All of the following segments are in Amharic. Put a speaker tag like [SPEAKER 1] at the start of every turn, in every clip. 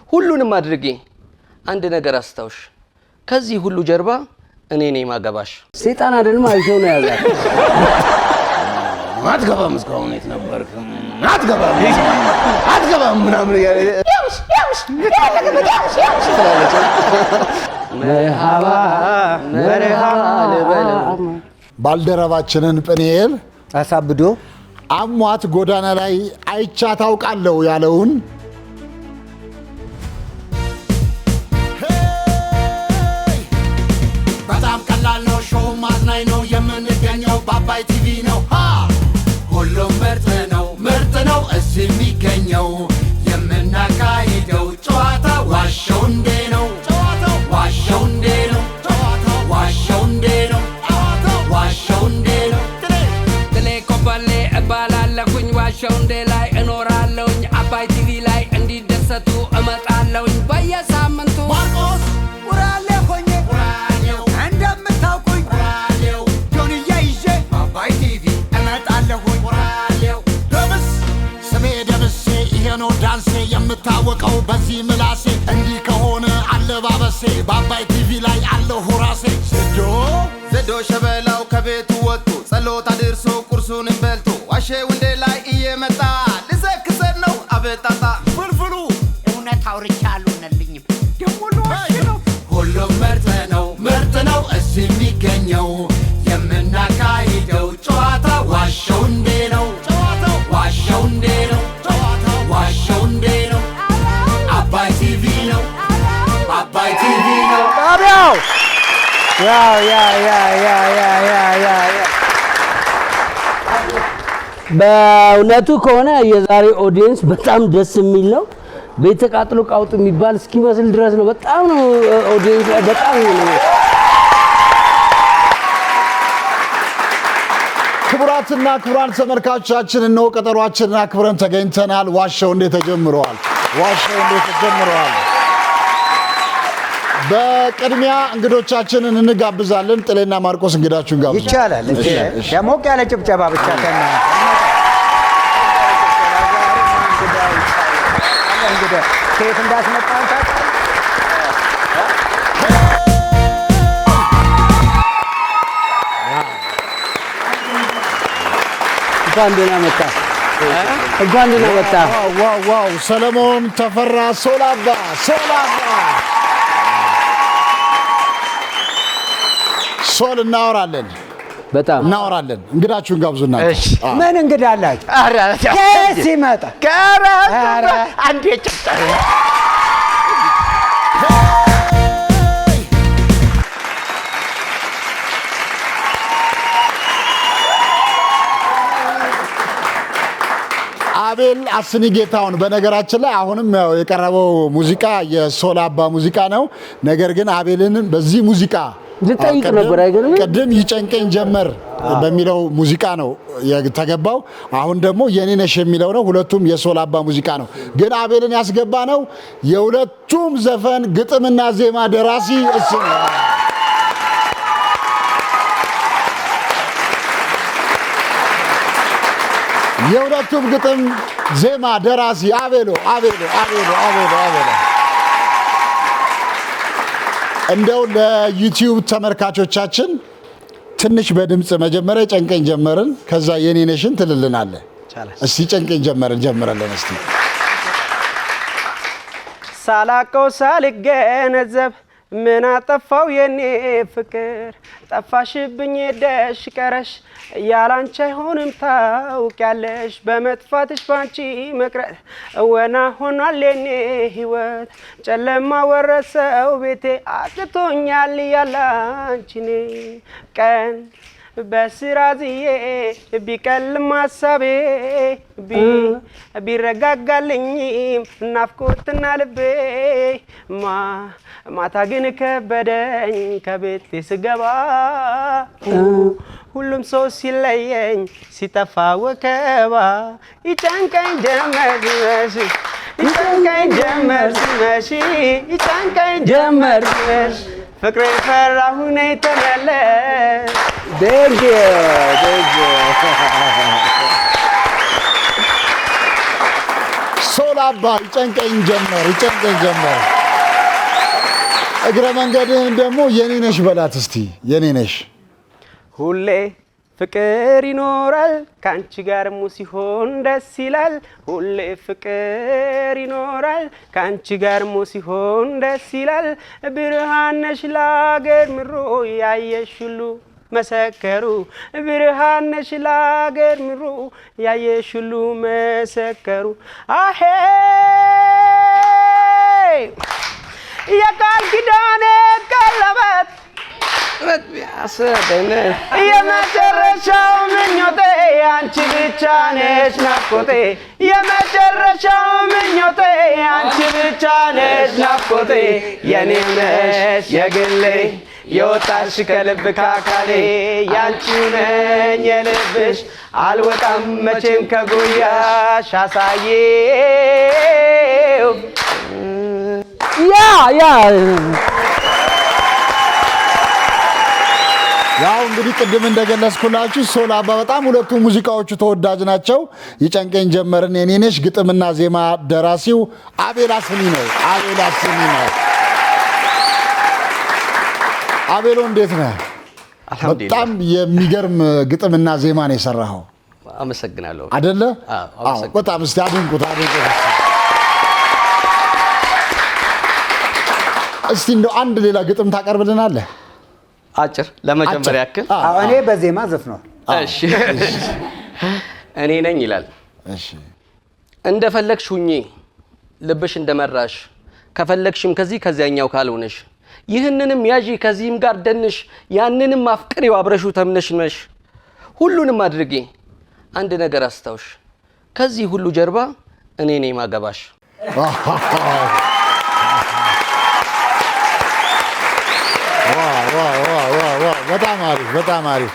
[SPEAKER 1] ሁሉንም አድርጌ አንድ ነገር አስታውሽ ከዚህ ሁሉ ጀርባ እኔ ነኝ ማገባሽ
[SPEAKER 2] ሰይጣን አይደለም አይተው ነው ያዛት
[SPEAKER 3] አትገባም እስካሁን የት ነበርክ አትገባም ምናምን
[SPEAKER 1] መርሃባ ልበለው
[SPEAKER 4] ባልደረባችንን ጵንኤል
[SPEAKER 2] አሳብዶ
[SPEAKER 4] አሟት ጎዳና ላይ አይቻት አውቃለሁ ያለውን
[SPEAKER 5] በጣም ቀላል ነው ሾው ማዝናኝ ነው የምንገኘው በአባይ ቲቪ ነው ሁሉም ምርጥ ነው እዚህ የሚገኘው የምናካሂደው ጨዋታ ዋሸው እንዴ ነው ዋሸው እንዴ ነው ዋሸው እንዴ ነው ዋሸው እንዴ ነው
[SPEAKER 6] ትሌ ኮበሌ እባላለሁኝ ዋሸው እንዴ ላይ እኖራለሁኝ አባይ ቲቪ ላይ እንዲደሰቱ እመጣለሁኝ በየሳምንቱ
[SPEAKER 5] ማርቆስ ውራሌ ሆኜ እንደምታውቁኝ ጆንያ ይዤ በአባይ ቲቪ እመጣለሁኝ ደምስ ስሜ ደምሴ ይሄ ነው ዳንሴ የምታወቀው በዚህ ምላሴ እንዲህ ከሆነ አለባበሴ በአባይ ቲቪ ላይ አለሁ ራሴ ዘዶ ሸበላው ከቤቱ ወጥቶ ጸሎት አድርሶ ቁርሱንም በልቶ ዋሸው እንዴ ላይ እየመጣ ልዘክሰን ነው አበጣጣ ፍልፍሉ እውነት አውርቻ አልሆነልኝም ደሞ ልዋሽ ነው ሁሉም ምርጥ ነው እዚህ የሚገኘው የምናካሂደው ጨዋታ ዋሸው እንዴ ነው ዋሸው እንዴ ነው ዋሸው እንዴ ነው አባይ ቲቪ ነው አባይ ቲቪ ነው
[SPEAKER 2] ጣቢያው ያ በእውነቱ ከሆነ የዛሬ ኦዲየንስ በጣም ደስ የሚል ነው ቤት ተቃጥሎ ቃውጥ የሚባል እስኪመስል ድረስ ነው በጣም ነው ኦዲየንስ በጣም ነው
[SPEAKER 4] ክቡራትና ክቡራን ተመልካቾቻችን እነሆ ቀጠሯችንን አክብረን ተገኝተናል ዋሸው እንዴ ተጀምሯል በቅድሚያ እንግዶቻችንን እንጋብዛለን ጥሌና ማርቆስ እንግዳችሁን ጋብዙ
[SPEAKER 2] ይቻላል ደሞቅ ያለ ጭብጨባ ብቻ እንግዲህ ከየት እንዳስመጣን እንኳን ደህና መጣ
[SPEAKER 4] ዋው ሰለሞን ተፈራ ሶላባ ሶል እናወራለን እንግዳችሁን ጋብዙና
[SPEAKER 2] ምን እንግዳ አላችሁ ከየት ይመጣ
[SPEAKER 3] አንዴ ጭጣ
[SPEAKER 4] አቤል አስኒጌታውን በነገራችን ላይ አሁንም ያው የቀረበው ሙዚቃ የሶላባ ሙዚቃ ነው ነገር ግን አቤልን በዚህ ሙዚቃ
[SPEAKER 2] ልጠይቅ ነበር አይገርም
[SPEAKER 4] ቀደም ይጨንቀኝ ጀመር በሚለው ሙዚቃ ነው የተገባው አሁን ደግሞ የኔነሽ የሚለው ነው ሁለቱም የሶላባ ሙዚቃ ነው ግን አቤልን ያስገባ ነው የሁለቱም ዘፈን ግጥምና ዜማ ደራሲ እሱ ነው የሁለቱም ግጥም ዜማ ደራሲ አቤሎ እንደው ለዩቲዩብ ተመልካቾቻችን ትንሽ በድምጽ መጀመሪያ ጨንቀኝ ጀመርን ከዛ የኔነሽን ትልልናለ እስቲ ጨንቀኝ ጀመረን እስቲ
[SPEAKER 7] ሳላቀው ሳልገነዘብ ምን አጠፋው የኔ ፍቅር ጠፋሽብኝ ደሽ ቀረሽ ያላንቺ አይሆንም ታውቂያለሽ በመጥፋትሽ ባንቺ መቅረት ወና ሆኗል የኔ ህይወት ጨለማ ወረሰው ቤቴ አጥቶኛል ያላንቺኔ ቀን በስራዝዬ ቢቀልም ሐሳቤ ቢረጋጋልኝም ናፍቆትና ልቤ ማታ ግን ከበደኝ ከቤቴ ስገባ ሁሉም ሰው ሲለየኝ ሲጠፋ ወከባ ይጨንቀኝ ጀመር ሲመሽ ፍቅሬ ፈራሁ ነይ ተመለስ
[SPEAKER 2] Thank you.
[SPEAKER 4] ሶል አባ ይጨንቀኝ ጀመር እግረ መንገድህን ደግሞ የኔ ነሽ በላት እስቲ የኔ ነሽ
[SPEAKER 7] ሁሌ ፍቅር ይኖራል ካንቺ ጋር ሲሆን ደስ ይላል ሁሌ ፍቅር ይኖራል ካንቺ ጋር ሲሆን ደስ ይላል ብርሃን ነሽ ለአገር ምሮ ያየሽ ሁሉ መሰከሩ ብርሃን ነሽ ለአገር ምሮ ያየሽ ሁሉ መሰከሩ አሄ የቃል ኪዳኔ ቀለበት የመጨረሻው ምኞቴ አንቺ ብቻ ነሽ ናፍቆቴ የመጨረሻው ምኞቴ አንቺ ብቻ ነሽ ናፍቆቴ የኔም ነሽ የግሌ የወጣሽ ከልብ ካካሌ ያንቺው ነኝ የልብሽ አልወጣም መቼም ከጉያሽ አሳየው
[SPEAKER 2] ያ
[SPEAKER 4] ያው እንግዲህ ቅድም እንደገለጽኩላችሁ ሶል አባ በጣም ሁለቱ ሙዚቃዎቹ ተወዳጅ ናቸው። ይጨንቀኝ ጀመርን የኔ ነሽ ግጥምና ዜማ ደራሲው አቤል አስኒ ነው። አቤሎ እንዴት ነህ? በጣም የሚገርም ግጥምና ዜማ ነው የሰራኸው።
[SPEAKER 1] አመሰግናለሁ።
[SPEAKER 4] አይደለ?
[SPEAKER 1] አዎ
[SPEAKER 4] በጣም እስቲ አድንቁት። እስቲ እንደው አንድ ሌላ ግጥም ታቀርብልናለህ?
[SPEAKER 1] አጭር ለመጀመሪያ ያክል
[SPEAKER 3] እኔ በዜማ ዘፍኗል።
[SPEAKER 1] እሺ እኔ ነኝ ይላል።
[SPEAKER 4] እሺ
[SPEAKER 1] እንደፈለግሽ ሁኚ ልብሽ እንደመራሽ ከፈለግሽም ከዚያኛው ካልሆነሽ ይህንንም ያዢ ከዚህም ጋር ደንሽ ያንንም አፍቅሪው አብረሹ ተምነሽነሽ ሁሉንም አድርጊ አንድ ነገር አስታውሽ ከዚህ ሁሉ ጀርባ እኔ ነኝ ማገባሽ።
[SPEAKER 4] በጣም አሪፍ።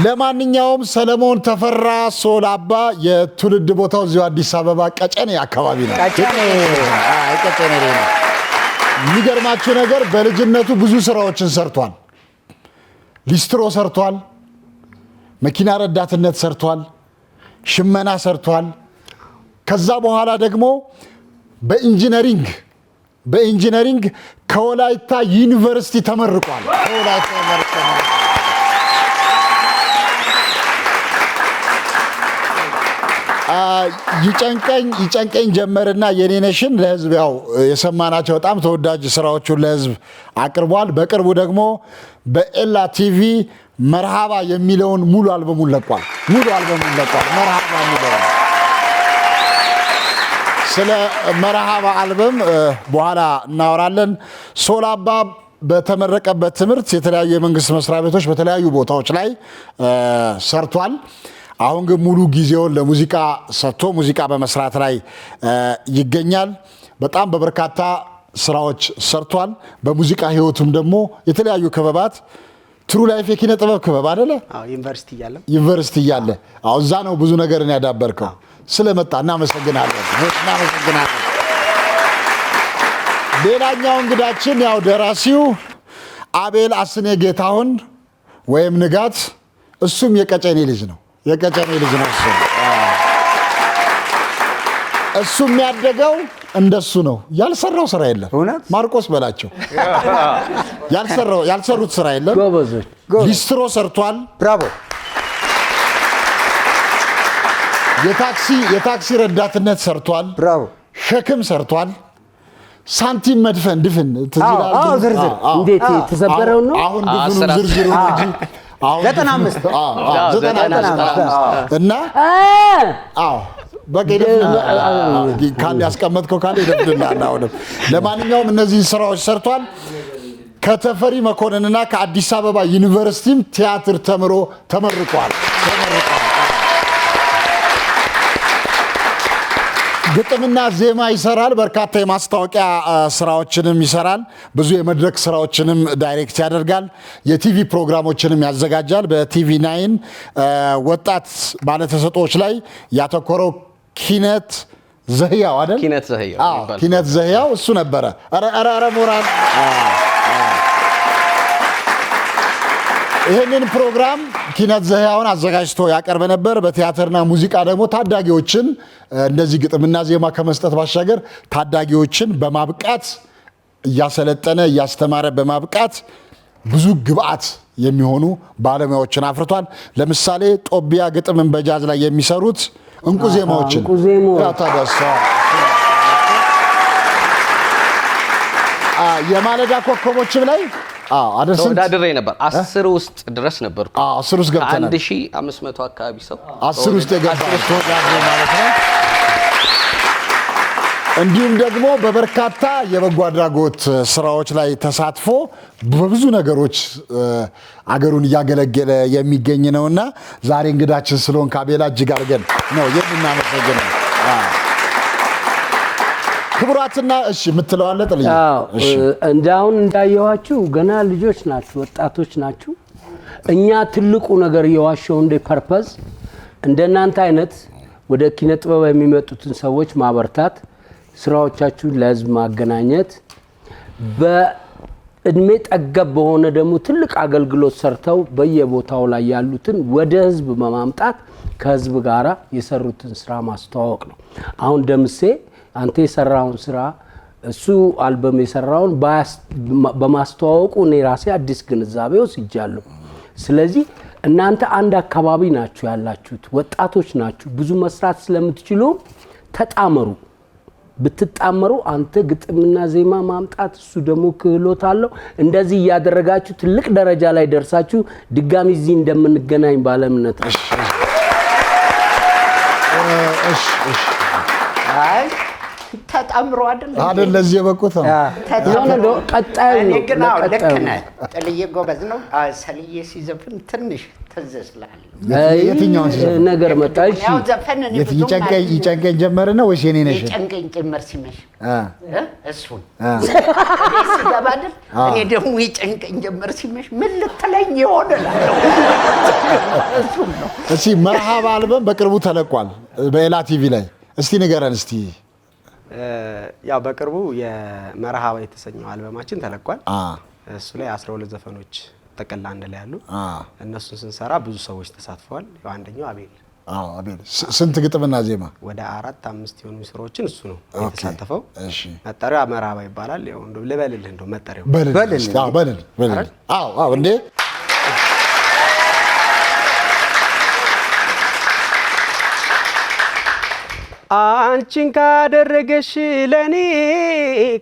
[SPEAKER 4] ለማንኛውም ሰለሞን ተፈራ ሶል አባ የትውልድ ቦታው እዚሁ አዲስ አበባ ቀጨኔ አካባቢ ነው። ቀጨኔ ነው። የሚገርማችሁ ነገር በልጅነቱ ብዙ ስራዎችን ሰርቷል። ሊስትሮ ሰርቷል፣ መኪና ረዳትነት ሰርቷል፣ ሽመና ሰርቷል። ከዛ በኋላ ደግሞ በኢንጂነሪንግ ከወላይታ ዩኒቨርሲቲ ተመርቋል። ይጨንቀኝ ጀመርና የኔ ነሽን ለህዝብ ያው የሰማናቸው በጣም ተወዳጅ ስራዎቹን ለህዝብ አቅርቧል። በቅርቡ ደግሞ በኤላ ቲቪ መርሃባ የሚለውን ሙሉ አልበሙን ለቋል። መርሃባ የሚለው ስለ መርሃባ አልበም በኋላ እናወራለን። ሶል አባ በተመረቀበት ትምህርት የተለያዩ የመንግስት መስሪያ ቤቶች በተለያዩ ቦታዎች ላይ ሰርቷል። አሁን ግን ሙሉ ጊዜውን ለሙዚቃ ሰጥቶ ሙዚቃ በመስራት ላይ ይገኛል። በጣም በበርካታ ስራዎች ሰርቷል። በሙዚቃ ህይወቱም ደግሞ የተለያዩ ክበባት ትሩ ላይፍ የኪነ ጥበብ ክበብ አይደለ? ዩኒቨርሲቲ እያለ እዛ ነው ብዙ ነገርን ያዳበርከው። ስለመጣ እናመሰግናለን። ሌላኛው እንግዳችን ያው ደራሲው አቤል አስኔ ጌታሁን ወይም ንጋት፣ እሱም የቀጨኔ ልጅ ነው። እሱ የሚያደገው እንደሱ ነው። ያልሰራው ስራ የለም። ማርቆስ በላቸው ያልሰሩት ስራ የለም። ሊስትሮ ሰርቷል።
[SPEAKER 3] ብራቮ።
[SPEAKER 4] የታክሲ ረዳትነት ሰርቷል።
[SPEAKER 3] ብራቮ።
[SPEAKER 4] ሸክም ሰርቷል። ሳንቲም መድፈን ድፍን
[SPEAKER 3] ዝርዝር
[SPEAKER 2] እንዴት የተሰበረው ነው?
[SPEAKER 4] አሁን ድፍኑ ዝርዝሩ እንጂ
[SPEAKER 3] 95
[SPEAKER 4] እና ካለ ያስቀመጥከው ካለ ይደፍልናል። አሁንም ለማንኛውም እነዚህ ስራዎች ሰርቷል። ከተፈሪ መኮንንና ከአዲስ አበባ ዩኒቨርሲቲም ቲያትር ተመርቋል። ግጥምና ዜማ ይሰራል። በርካታ የማስታወቂያ ስራዎችንም ይሰራል። ብዙ የመድረክ ስራዎችንም ዳይሬክት ያደርጋል። የቲቪ ፕሮግራሞችንም ያዘጋጃል። በቲቪ 9 ወጣት ባለተሰጦች ላይ ያተኮረው ኪነት ዘህያው አይደል? ኪነት ዘህያው እሱ ነበረ። ኧረ ሞራል ይህንን ፕሮግራም ኪነት ዘህያውን አዘጋጅቶ ያቀርብ ነበር። በቲያትርና ሙዚቃ ደግሞ ታዳጊዎችን እንደዚህ ግጥምና ዜማ ከመስጠት ባሻገር ታዳጊዎችን በማብቃት እያሰለጠነ እያስተማረ በማብቃት ብዙ ግብአት የሚሆኑ ባለሙያዎችን አፍርቷል። ለምሳሌ ጦቢያ ግጥምን በጃዝ ላይ የሚሰሩት እንቁ ዜማዎችን የማለዳ ኮከቦችም ላይ
[SPEAKER 1] ተወዳድሬ ነበር። 10 ውስጥ ድረስ ነበርኩ።
[SPEAKER 4] 10 ውስጥ ገብተናል።
[SPEAKER 1] 1500 አካባቢ ሰው
[SPEAKER 4] 10 ውስጥ የገባ ተወዳድሮ ማለት ነው። እንዲሁም ደግሞ በበርካታ የበጎ አድራጎት ስራዎች ላይ ተሳትፎ በብዙ ነገሮች አገሩን እያገለገለ የሚገኝ ነውና ዛሬ እንግዳችን ስለሆንክ አቤላ እጅግ አድርገን ነው የምናመሰግነው። ክቡራትና እሺ የምትለዋለ ጥልኝ።
[SPEAKER 2] እሺ እንዳሁን እንዳየዋችሁ ገና ልጆች ናችሁ፣ ወጣቶች ናችሁ። እኛ ትልቁ ነገር የዋሸው እንደ ፐርፐዝ እንደናንተ አይነት ወደ ኪነ ጥበብ የሚመጡትን ሰዎች ማበርታት፣ ስራዎቻችሁን ለህዝብ ማገናኘት፣ በእድሜ ጠገብ በሆነ ደግሞ ትልቅ አገልግሎት ሰርተው በየቦታው ላይ ያሉትን ወደ ህዝብ በማምጣት ከህዝብ ጋራ የሰሩትን ስራ ማስተዋወቅ ነው። አሁን ደምሴ አንተ የሰራውን ስራ እሱ አልበም የሰራውን በማስተዋወቁ እኔ ራሴ አዲስ ግንዛቤ ወስጃለሁ። ስለዚህ እናንተ አንድ አካባቢ ናችሁ ያላችሁት፣ ወጣቶች ናችሁ፣ ብዙ መስራት ስለምትችሉ ተጣመሩ። ብትጣመሩ አንተ ግጥምና ዜማ ማምጣት እሱ ደግሞ ክህሎት አለው። እንደዚህ እያደረጋችሁ ትልቅ ደረጃ ላይ ደርሳችሁ ድጋሚ እዚህ እንደምንገናኝ ባለምነት ነው።
[SPEAKER 3] አይ ተጣምሮ አይደል
[SPEAKER 4] ለዚህ የበቁት
[SPEAKER 2] ነው። ቀጣይ ነው።
[SPEAKER 3] ግን ልክ ነህ። ጥልዬ ጎበዝ ነው። ሰልዬ ሲዘፍን ትንሽ ተዘስላል።
[SPEAKER 4] የትኛውን
[SPEAKER 2] ነገር መጣ? እሺ
[SPEAKER 3] ያው ዘፈን ነው።
[SPEAKER 4] ይጨንቀኝ ጀመረ ነው ወይስ የኔ ነሽ?
[SPEAKER 3] ይጨንቀኝ ጀመር ሲመሽ እሱን ሲገባ አይደል? እኔ ደግሞ ይጨንቀኝ ጀመር ሲመሽ ምን ልትለኝ ይሆናል? እሱን ነው።
[SPEAKER 4] እሺ መርሃባ አልበም በቅርቡ ተለቋል በኤላ ቲቪ ላይ። እስቲ ንገረን እስቲ።
[SPEAKER 7] ያው በቅርቡ የመርሃባ የተሰኘው አልበማችን ተለቋል። እሱ ላይ 12 ዘፈኖች ተቀላ አንድ ላይ ያሉ እነሱን ስንሰራ ብዙ ሰዎች ተሳትፈዋል። ያው አንደኛው አቤል
[SPEAKER 4] ስንት ግጥምና ዜማ?
[SPEAKER 7] ወደ 4-5 የሆኑ ስራዎችን እሱ ነው የተሳተፈው። እሺ መጠሪያው መርሃባ ይባላል። ያው እንደው ልበልልህ እንደው መጠሪያው
[SPEAKER 4] በልል አዎ እንዴ
[SPEAKER 7] አንቺን ካደረገሽ ለኔ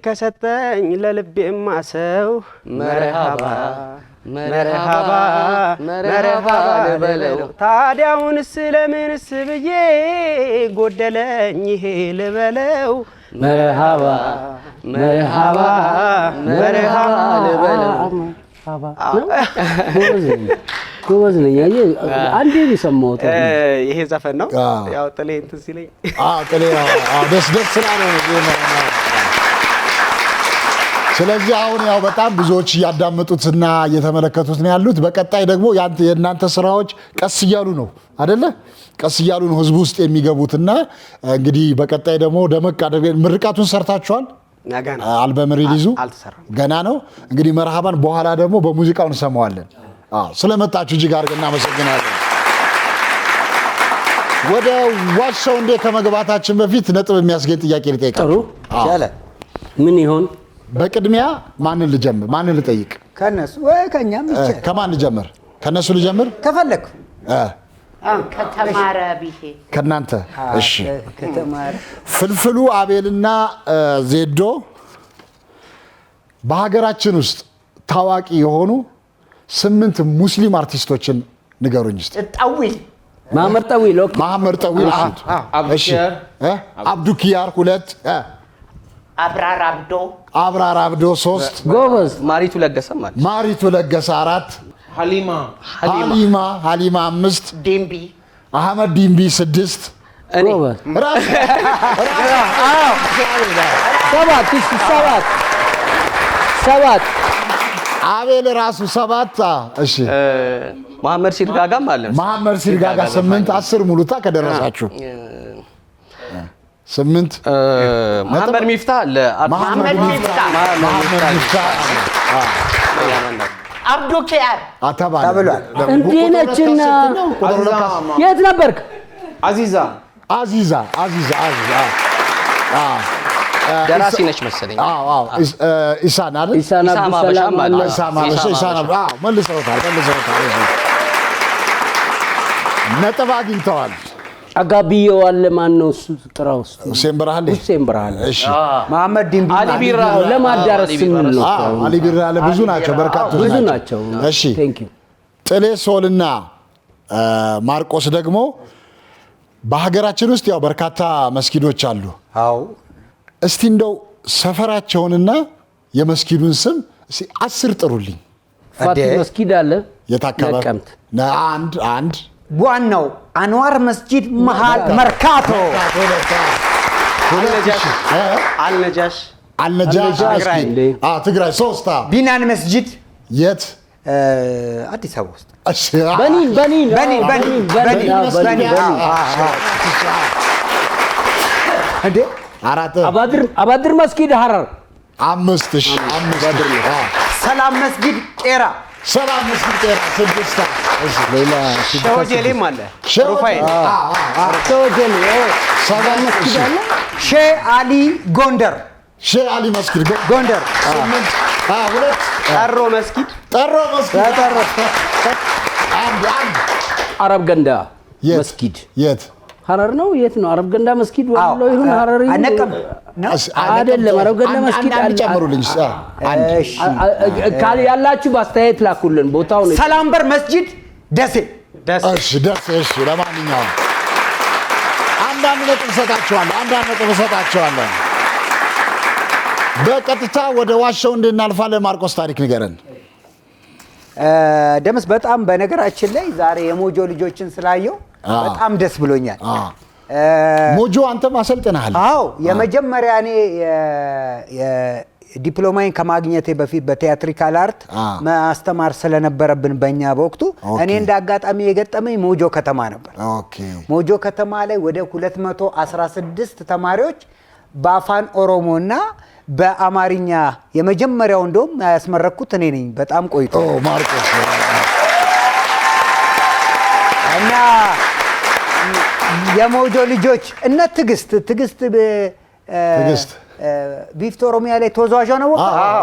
[SPEAKER 7] ከሰጠኝ ለልቤማ ሰው መርሃባ መርሃባ መርሃባ ልበለው። ታዲያውንስ ለምንስ ብዬ ጎደለኝ ይሄ ልበለው። መርሃባ መርሃባ መርሃባ ልበለው።
[SPEAKER 2] ጎበዝ ነኝ። አንዴ የሰማሁት
[SPEAKER 7] ይሄ ዘፈን ነው። ያው ጥሌ እንትን ሲለኝ
[SPEAKER 4] ጥሌ ደስ ስላለ ነው። ስለዚህ አሁን ያው በጣም ብዙዎች እያዳመጡትና እየተመለከቱት ነው ያሉት። በቀጣይ ደግሞ የእናንተ ስራዎች ቀስ እያሉ ነው አይደለ? ቀስ እያሉ ነው ህዝቡ ውስጥ የሚገቡትና እንግዲህ በቀጣይ ደግሞ ደመቅ አድርገን ምርቃቱን ሰርታችኋል። አልበም ሪሊዙ ገና ነው። እንግዲህ መርሃባን በኋላ ደግሞ በሙዚቃው እንሰማዋለን። ስለመጣችሁ እጅግ አድርገን እናመሰግናለን። ወደ ዋሻው እንዴ ከመግባታችን በፊት ነጥብ የሚያስገኝ ጥያቄ ልጠይቃችሁ።
[SPEAKER 2] ጥሩ ያለ ምን ይሆን?
[SPEAKER 4] በቅድሚያ ማንን ልጀምር? ማንን ልጠይቅ?
[SPEAKER 3] ከነሱ ወይ ከኛም ይችላል።
[SPEAKER 4] ከማን ልጀምር? ከነሱ ልጀምር
[SPEAKER 3] ከፈለክ።
[SPEAKER 8] ከተማረ ቢሄ
[SPEAKER 4] ከናንተ። እሺ
[SPEAKER 3] ከተማረ
[SPEAKER 4] ፍልፍሉ አቤልና ዜዶ በሀገራችን ውስጥ ታዋቂ የሆኑ 8 ሙስሊም አርቲስቶችን ንገሩኝ እስቲ።
[SPEAKER 3] ጠዊል
[SPEAKER 2] ማመር ጠዊል ኦኬ።
[SPEAKER 4] ማመር ጠዊል እሺ። አብዱ ኪያር 2 አብራር አብዶ 3
[SPEAKER 2] ጎበዝ።
[SPEAKER 1] ማሪቱ ለገሰ ማለት
[SPEAKER 4] ማሪቱ ለገሰ 4 ሀሊማ 5
[SPEAKER 3] ዲምቢ
[SPEAKER 4] አህመድ ዲምቢ 6
[SPEAKER 1] እኔ
[SPEAKER 2] ሰባት
[SPEAKER 4] አቤል ራሱ 7 እሺ።
[SPEAKER 1] መሐመድ ሲርጋጋም አለ።
[SPEAKER 4] መሐመድ ሲርጋጋ 8 10 ሙሉታ ከደረሳችሁ 8
[SPEAKER 1] መሐመድ ሚፍታ አለ።
[SPEAKER 3] መሐመድ ሚፍታ አብዱ ኪያር
[SPEAKER 4] ተብሏል።
[SPEAKER 2] እንዲህ ነችና የት ነበርክ?
[SPEAKER 7] አዚዛ
[SPEAKER 1] ደራሲ ነች መሰለኝ።
[SPEAKER 4] ኢሳን አይደል?
[SPEAKER 2] ኢሳን አብዱሰላም
[SPEAKER 4] መልሰውታል። ነጥብ አግኝተዋል።
[SPEAKER 2] አጋቢየው አለ። ማን ነው እሱ? ጥራው እስቲ።
[SPEAKER 4] ሁሴን ብርሃኔ።
[SPEAKER 2] እሺ መሐመድ ዲምቢ አሊ ቢራ ለማዳረስ ስንል ነው።
[SPEAKER 4] አሊ ቢራ ብዙ ናቸው፣ በርካቶች ናቸው። እሺ ጥሌ ሶልና ማርቆስ ደግሞ በሀገራችን ውስጥ ያው በርካታ መስጊዶች አሉ። እስቲ እንደው ሰፈራቸውንና የመስጊዱን ስም እስቲ 10 ጥሩልኝ።
[SPEAKER 2] ፋቲ መስጊድ አለ
[SPEAKER 4] የታከበ አንድ
[SPEAKER 3] ዋናው አንዋር መስጂድ መሃል መርካቶ
[SPEAKER 4] አልነጃሽ ትግራይ 3
[SPEAKER 3] ቢናን መስጂድ
[SPEAKER 4] የት
[SPEAKER 3] አዲስ አበባ ውስጥ
[SPEAKER 2] አባድር መስጊድ ሐረር
[SPEAKER 4] 5
[SPEAKER 3] ሰላም መስጊድ ቄራ
[SPEAKER 4] 6
[SPEAKER 7] ሌላ ሸወጀሌም አለ ሩፋኤል
[SPEAKER 3] ሼህ አሊ ጎንደር
[SPEAKER 4] ጎንደር
[SPEAKER 7] ጠሮ መስጊድ
[SPEAKER 4] አንድ
[SPEAKER 2] አረብ ገንዳ መስጊድ
[SPEAKER 4] የት
[SPEAKER 2] ሐረር ነው? የት ነው? አረብ ገንዳ መስጊድ ወሎ ይሁን ሐረር
[SPEAKER 3] አነቀም
[SPEAKER 2] አይደለም። አረብ ገንዳ መስጊድ
[SPEAKER 4] አንድ ጨምሩልኝ።
[SPEAKER 2] ካል ያላችሁ በአስተያየት ላኩልን። ቦታው ነው
[SPEAKER 3] ሰላም በር መስጂድ ደሴ።
[SPEAKER 4] እሺ ለማንኛውም አንዳንድ ነጥብ እሰጣችኋለሁ። በቀጥታ ወደ ዋሻው እንድናልፋለን። ማርቆስ ታሪክ ንገረን።
[SPEAKER 3] ደምስ በጣም በነገራችን ላይ ዛሬ የሞጆ ልጆችን ስላየው በጣም ደስ ብሎኛል።
[SPEAKER 4] ሞጆ አንተም አሰልጥነሃል?
[SPEAKER 3] አዎ የመጀመሪያ እኔ ዲፕሎማዬን ከማግኘቴ በፊት በቲያትሪካል አርት ማስተማር ስለነበረብን በእኛ በወቅቱ እኔ እንደ አጋጣሚ የገጠመኝ ሞጆ ከተማ ነበር። ሞጆ ከተማ ላይ ወደ 216 ተማሪዎች በአፋን ኦሮሞና በአማርኛ የመጀመሪያው እንደውም ያስመረኩት እኔ ነኝ። በጣም ቆይቶ
[SPEAKER 4] ማርቆስ
[SPEAKER 3] እና የሞጆ ልጆች እነ ትግስት ቢፍቶ ኦሮሚያ ላይ ተወዛዋዥ ነው።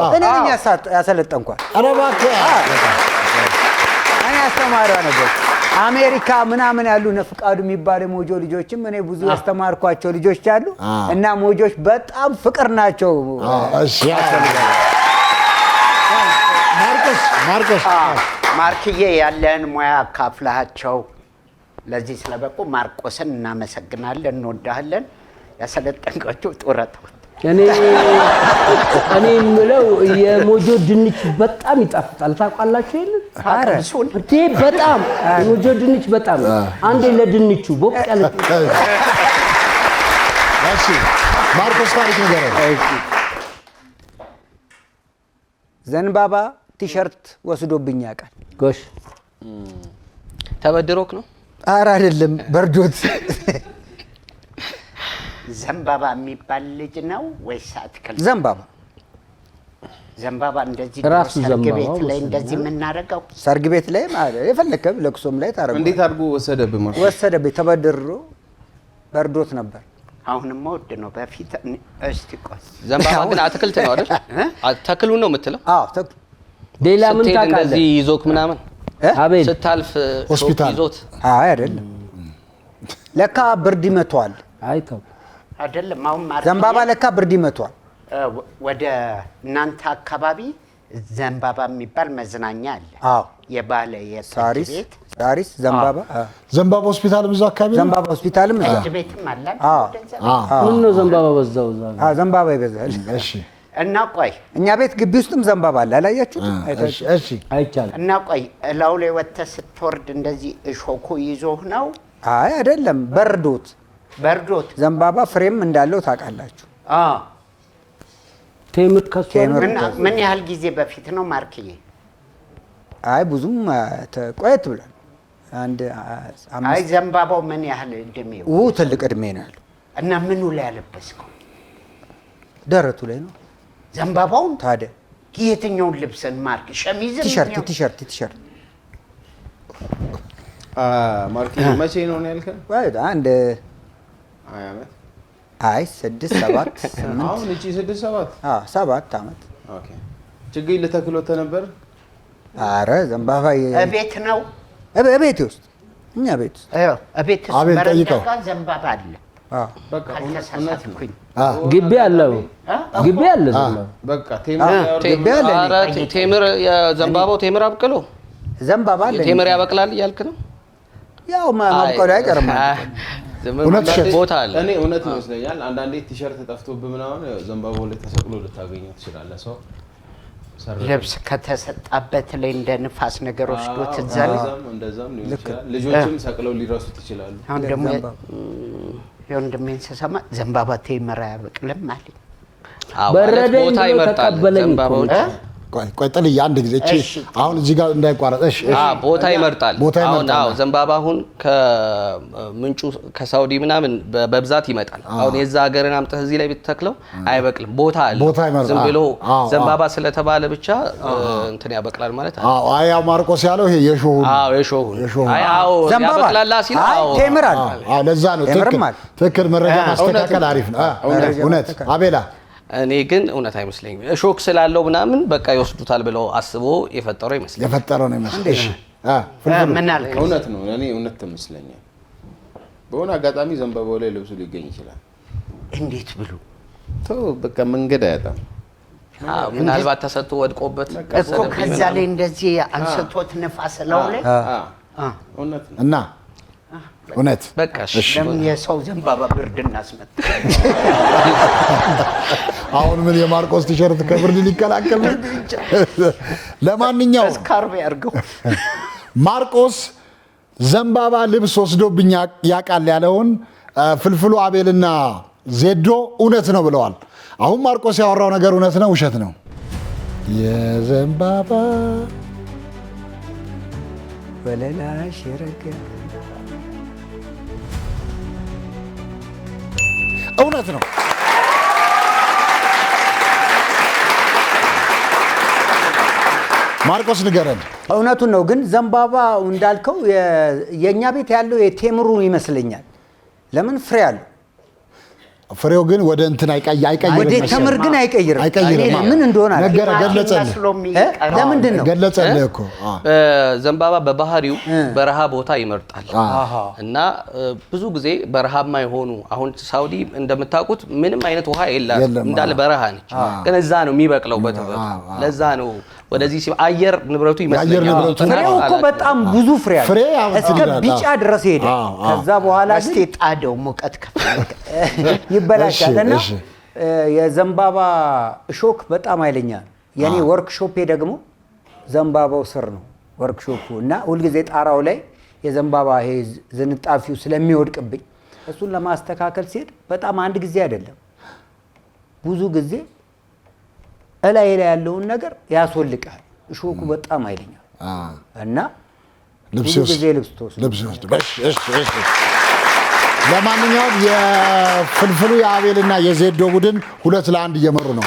[SPEAKER 3] እኔ ነኝ ያሰለጠንኳት።
[SPEAKER 4] ኧረ እባክህ
[SPEAKER 3] እኔ አስተማሪዋ ነበር። አሜሪካ ምናምን ያሉ ነፍቃዱ የሚባሉ ሞጆ ልጆችም እኔ ብዙ ያስተማርኳቸው ልጆች አሉ። እና ሞጆች በጣም ፍቅር ናቸው።
[SPEAKER 4] እሺ ማርቆስ
[SPEAKER 3] ማርክዬ ያለን ሙያ አካፍላቸው ለዚህ ስለበቁ ማርቆስን እናመሰግናለን፣ እንወዳለን። ያሰለጠንኳቸው ጡረታ
[SPEAKER 2] እኔ የምለው የሞጆ ድንች በጣም ይጣፍጣል። ታውቃላችሁ ይሄን?
[SPEAKER 3] ኧረ
[SPEAKER 2] በጣም የሞጆ ድንች በጣም አንዴ ለድንቹ ቦቅ ያለ
[SPEAKER 4] እሺ ማርቆስ ታሪክ ንገረን።
[SPEAKER 3] ዘንባባ ቲሸርት ወስዶብኝ ያውቃል።
[SPEAKER 2] ጎሽ
[SPEAKER 1] ተበድሮክ ነው?
[SPEAKER 3] ኧረ አይደለም በርዶት። ዘንባባ የሚባል ልጅ ነው ወይስ አትክልት? ዘንባባ እንደዚህ
[SPEAKER 2] ራሱ
[SPEAKER 3] ሰርግ ቤት ላይ እንደዚህ የምናደርገው ሰርግ ቤት ላይ ማለት የፈለከው ለቅሶም ላይ ታረጋው።
[SPEAKER 7] እንዴት አድርጎ ወሰደብህ? ማለት
[SPEAKER 3] ወሰደብኝ ተበድሮ በርዶት ነበር። አሁንም ወድ ነው በፊት። እስቲ ቆይ
[SPEAKER 1] ዘንባባ ግን አትክልት ነው አይደል? ተክሉ ነው የምትለው?
[SPEAKER 3] አዎ ተክሉ።
[SPEAKER 2] ሌላ ምን ታውቃለህ?
[SPEAKER 1] እንደዚህ ይዞክ ምናምን
[SPEAKER 2] አቤል
[SPEAKER 1] ስታልፍ
[SPEAKER 4] ሆስፒታል
[SPEAKER 1] ይዞት?
[SPEAKER 3] አይ አይደለም፣ ለካ ብርድ ይመቷል።
[SPEAKER 2] አይተው
[SPEAKER 3] አይደለም። አሁን ዘንባባ ለካ ብርድ ይመቷል። ወደ እናንተ አካባቢ ዘንባባ የሚባል መዝናኛ አለ። አዎ የባለ የሳሪስ ሳሪስ ዘንባባ
[SPEAKER 4] ሆስፒታልም እዛው አካባቢ ነው።
[SPEAKER 3] ዘንባባ ሆስፒታልም እዛው ቤትም አለ።
[SPEAKER 2] ምን ነው ዘንባባ በዛው
[SPEAKER 3] ዘንባባ ይበዛል።
[SPEAKER 4] እሺ
[SPEAKER 3] እና ቆይ እኛ ቤት ግቢ ውስጥም ዘንባባ አለ። አላያችሁት?
[SPEAKER 4] እሺ
[SPEAKER 2] አይቻልም።
[SPEAKER 3] እና ቆይ እላው ላይ ወጥተህ ስትወርድ እንደዚህ እሾኩ ይዞህ ነው? አይ አይደለም፣ በርዶት ዘንባባ ፍሬም እንዳለው ታውቃላችሁ?
[SPEAKER 2] ቴምር ከሱ
[SPEAKER 3] ምን ያህል ጊዜ በፊት ነው ማርክዬ? አይ ብዙም ቆየት ብሏል። አንድ አይ ዘንባባው ምን ያህል እድሜው? ትልቅ እድሜ ነው ያለው። እና ምኑ ላይ ያለበስከው? ደረቱ ላይ ነው ዘንባባውን። ታዲያ
[SPEAKER 8] የትኛውን ልብስን ማርክ ሸሚዝ
[SPEAKER 3] ቲሸርት
[SPEAKER 9] ማርክ መቼ ነው ያልከን?
[SPEAKER 3] አንድ
[SPEAKER 9] ዓመት
[SPEAKER 3] አይ 6 7 8
[SPEAKER 9] አሁን እቺ 6 7
[SPEAKER 3] 7 ዓመት።
[SPEAKER 9] ኦኬ ችግኝ ልተክሎት ነበር?
[SPEAKER 3] አረ ዘንባባ
[SPEAKER 8] ቤት ነው
[SPEAKER 3] ቤት ውስጥ እኛ ቤት ውስጥ
[SPEAKER 8] ቤት ውስጥ
[SPEAKER 4] አቤል ጠይቀው።
[SPEAKER 8] ዘንባባ አለ።
[SPEAKER 9] በቃ
[SPEAKER 8] ካልተሳሳትኩኝ
[SPEAKER 2] ግቢ አለው ግቢ አለ ዘንባባ
[SPEAKER 9] በቃ
[SPEAKER 1] ቴምር የዘንባባው ቴምር አብቅሎ
[SPEAKER 3] ዘንባባ አለ
[SPEAKER 1] ቴምር ያበቅላል እያልክ ነው?
[SPEAKER 3] ያው ማብቀሉ አይቀርም።
[SPEAKER 1] ቦታ አለ።
[SPEAKER 9] እኔ እውነት ይመስለኛል አንዳንዴ ቲሸርት ጠፍቶብህ ምናምን ዘንባባው ላይ ተሰቅሎ ልታገኘው ትችላለህ። ሰው
[SPEAKER 8] ልብስ ከተሰጣበት ላይ እንደ ንፋስ ነገር ወስዶት እዛም
[SPEAKER 9] እንደዛም ሊሆን ይችላል። ልጆችም ሰቅለው ሊረሱት ይችላሉ።
[SPEAKER 8] አሁን ደግሞ የወንድሜን ስሰማ ዘንባባ ቴምር አያበቅልም አለኝ።
[SPEAKER 2] በረደኝ
[SPEAKER 1] ቦታ
[SPEAKER 2] ብሎ
[SPEAKER 1] ይመርጣል
[SPEAKER 2] ተቀበለኝ እኮ።
[SPEAKER 1] ዘንባባዎች።
[SPEAKER 4] ቆይ ጥልዬ አንድ ጊዜ እቺ አሁን እዚህ ጋር እንዳይቋረጥ። እሺ
[SPEAKER 1] ቦታ ይመርጣል። አሁን ዘንባባውን ከምንጩ ከሳውዲ ምናምን በብዛት ይመጣል። አሁን የዛ ሀገርን አምጥተህ እዚህ ላይ ብትተክለው አይበቅልም። ቦታ አለ። ዝም ብሎ ዘንባባ ስለተባለ ብቻ እንትን ያበቅላል ማለት አለ።
[SPEAKER 4] አይ ያው ማርቆስ ያለው ይሄ የሾሁን
[SPEAKER 1] ያበቅላላ ሲል
[SPEAKER 3] ቴምር አለ።
[SPEAKER 4] ለዛ ነው ትክክል መረጃ ማስተካከል አሪፍ ነው። እውነት አቤላ
[SPEAKER 1] እኔ ግን እውነት አይመስለኝም። ሾክ ስላለው ምናምን በቃ ይወስዱታል ብለው አስቦ የፈጠረው ይመስለኛል።
[SPEAKER 4] የፈጠረው ነው ይመስለኛል። እሺ
[SPEAKER 8] ምን አልክ?
[SPEAKER 9] እውነት ነው። እኔ እውነት ትመስለኛል። በሆነ አጋጣሚ ዘንባባው ላይ ልብሱ ሊገኝ ይችላል።
[SPEAKER 8] እንዴት ብሎ
[SPEAKER 9] በቃ መንገድ አያጣም።
[SPEAKER 1] ምናልባት ተሰጥቶ ወድቆበት
[SPEAKER 8] እኮ ከዛ ላይ እንደዚህ አንስቶት ንፋስ ለው ላይ
[SPEAKER 9] እውነት ነው
[SPEAKER 4] እና እውነት
[SPEAKER 1] በቃ
[SPEAKER 8] ለምን የሰው ዘንባባ ብርድ እናስመጣ?
[SPEAKER 4] አሁን ምን የማርቆስ ቲሸርት ከብርድ ሊከላከል ነው? ለማንኛውም
[SPEAKER 8] ስካርብ ያርገው።
[SPEAKER 4] ማርቆስ ዘንባባ ልብስ ወስዶብኝ ያውቃል ያለውን ፍልፍሉ አቤልና ዜዶ እውነት ነው ብለዋል። አሁን ማርቆስ ያወራው ነገር እውነት ነው ውሸት ነው? የዘንባባ
[SPEAKER 3] ወለላሽ ረገ
[SPEAKER 4] እውነት ነው። ማርቆስ ንገረን።
[SPEAKER 3] እውነቱን ነው። ግን ዘንባባ እንዳልከው የኛ ቤት ያለው የቴምሩ ይመስለኛል። ለምን ፍሬ አለው።
[SPEAKER 4] ፍሬው ግን ወደ እንትን አይቀይርም።
[SPEAKER 3] ወደ ተምር ግን አይቀይርም። ምን እንደሆነ
[SPEAKER 4] ነገረ ገለጸልህ።
[SPEAKER 3] ለምንድን ነው
[SPEAKER 4] ገለጸልህ እኮ
[SPEAKER 1] ዘንባባ በባህሪው በረሃ ቦታ ይመርጣል እና ብዙ ነው በረሃማ የሆኑ አሁን ሳውዲ እንደምታውቁት ምንም አይነት ውሃ የለም እንዳለ በረሃ ነች። ግን እዛ ነው የሚበቅለው በተፈጥሮ። ለዛ ነው ወደዚህ አየር ንብረቱ ይመስለኛል።
[SPEAKER 3] ፍሬው እኮ በጣም ብዙ ፍሬ አለ እስከ ቢጫ ድረስ ይሄዳል። ከዛ በኋላ
[SPEAKER 8] እስቲ ጣደው ሙቀት ከፈለገ
[SPEAKER 3] ይበላሻል። እና የዘንባባ እሾክ በጣም ኃይለኛ ነው። የኔ ወርክሾፔ ደግሞ ዘንባባው ስር ነው ወርክሾፑ እና ሁልጊዜ ጣራው ላይ የዘንባባ ይሄ ዝንጣፊው ስለሚወድቅብኝ እሱን ለማስተካከል ሲሄድ በጣም አንድ ጊዜ አይደለም ብዙ ጊዜ እላይ ላይ ያለውን ነገር ያስወልቃል። እሾኩ በጣም ኃይለኛ እና ልብስ ውስጥ
[SPEAKER 4] ለማንኛውም የፍልፍሉ የአቤልና የዜዶ ቡድን 2-1 እየመሩ ነው።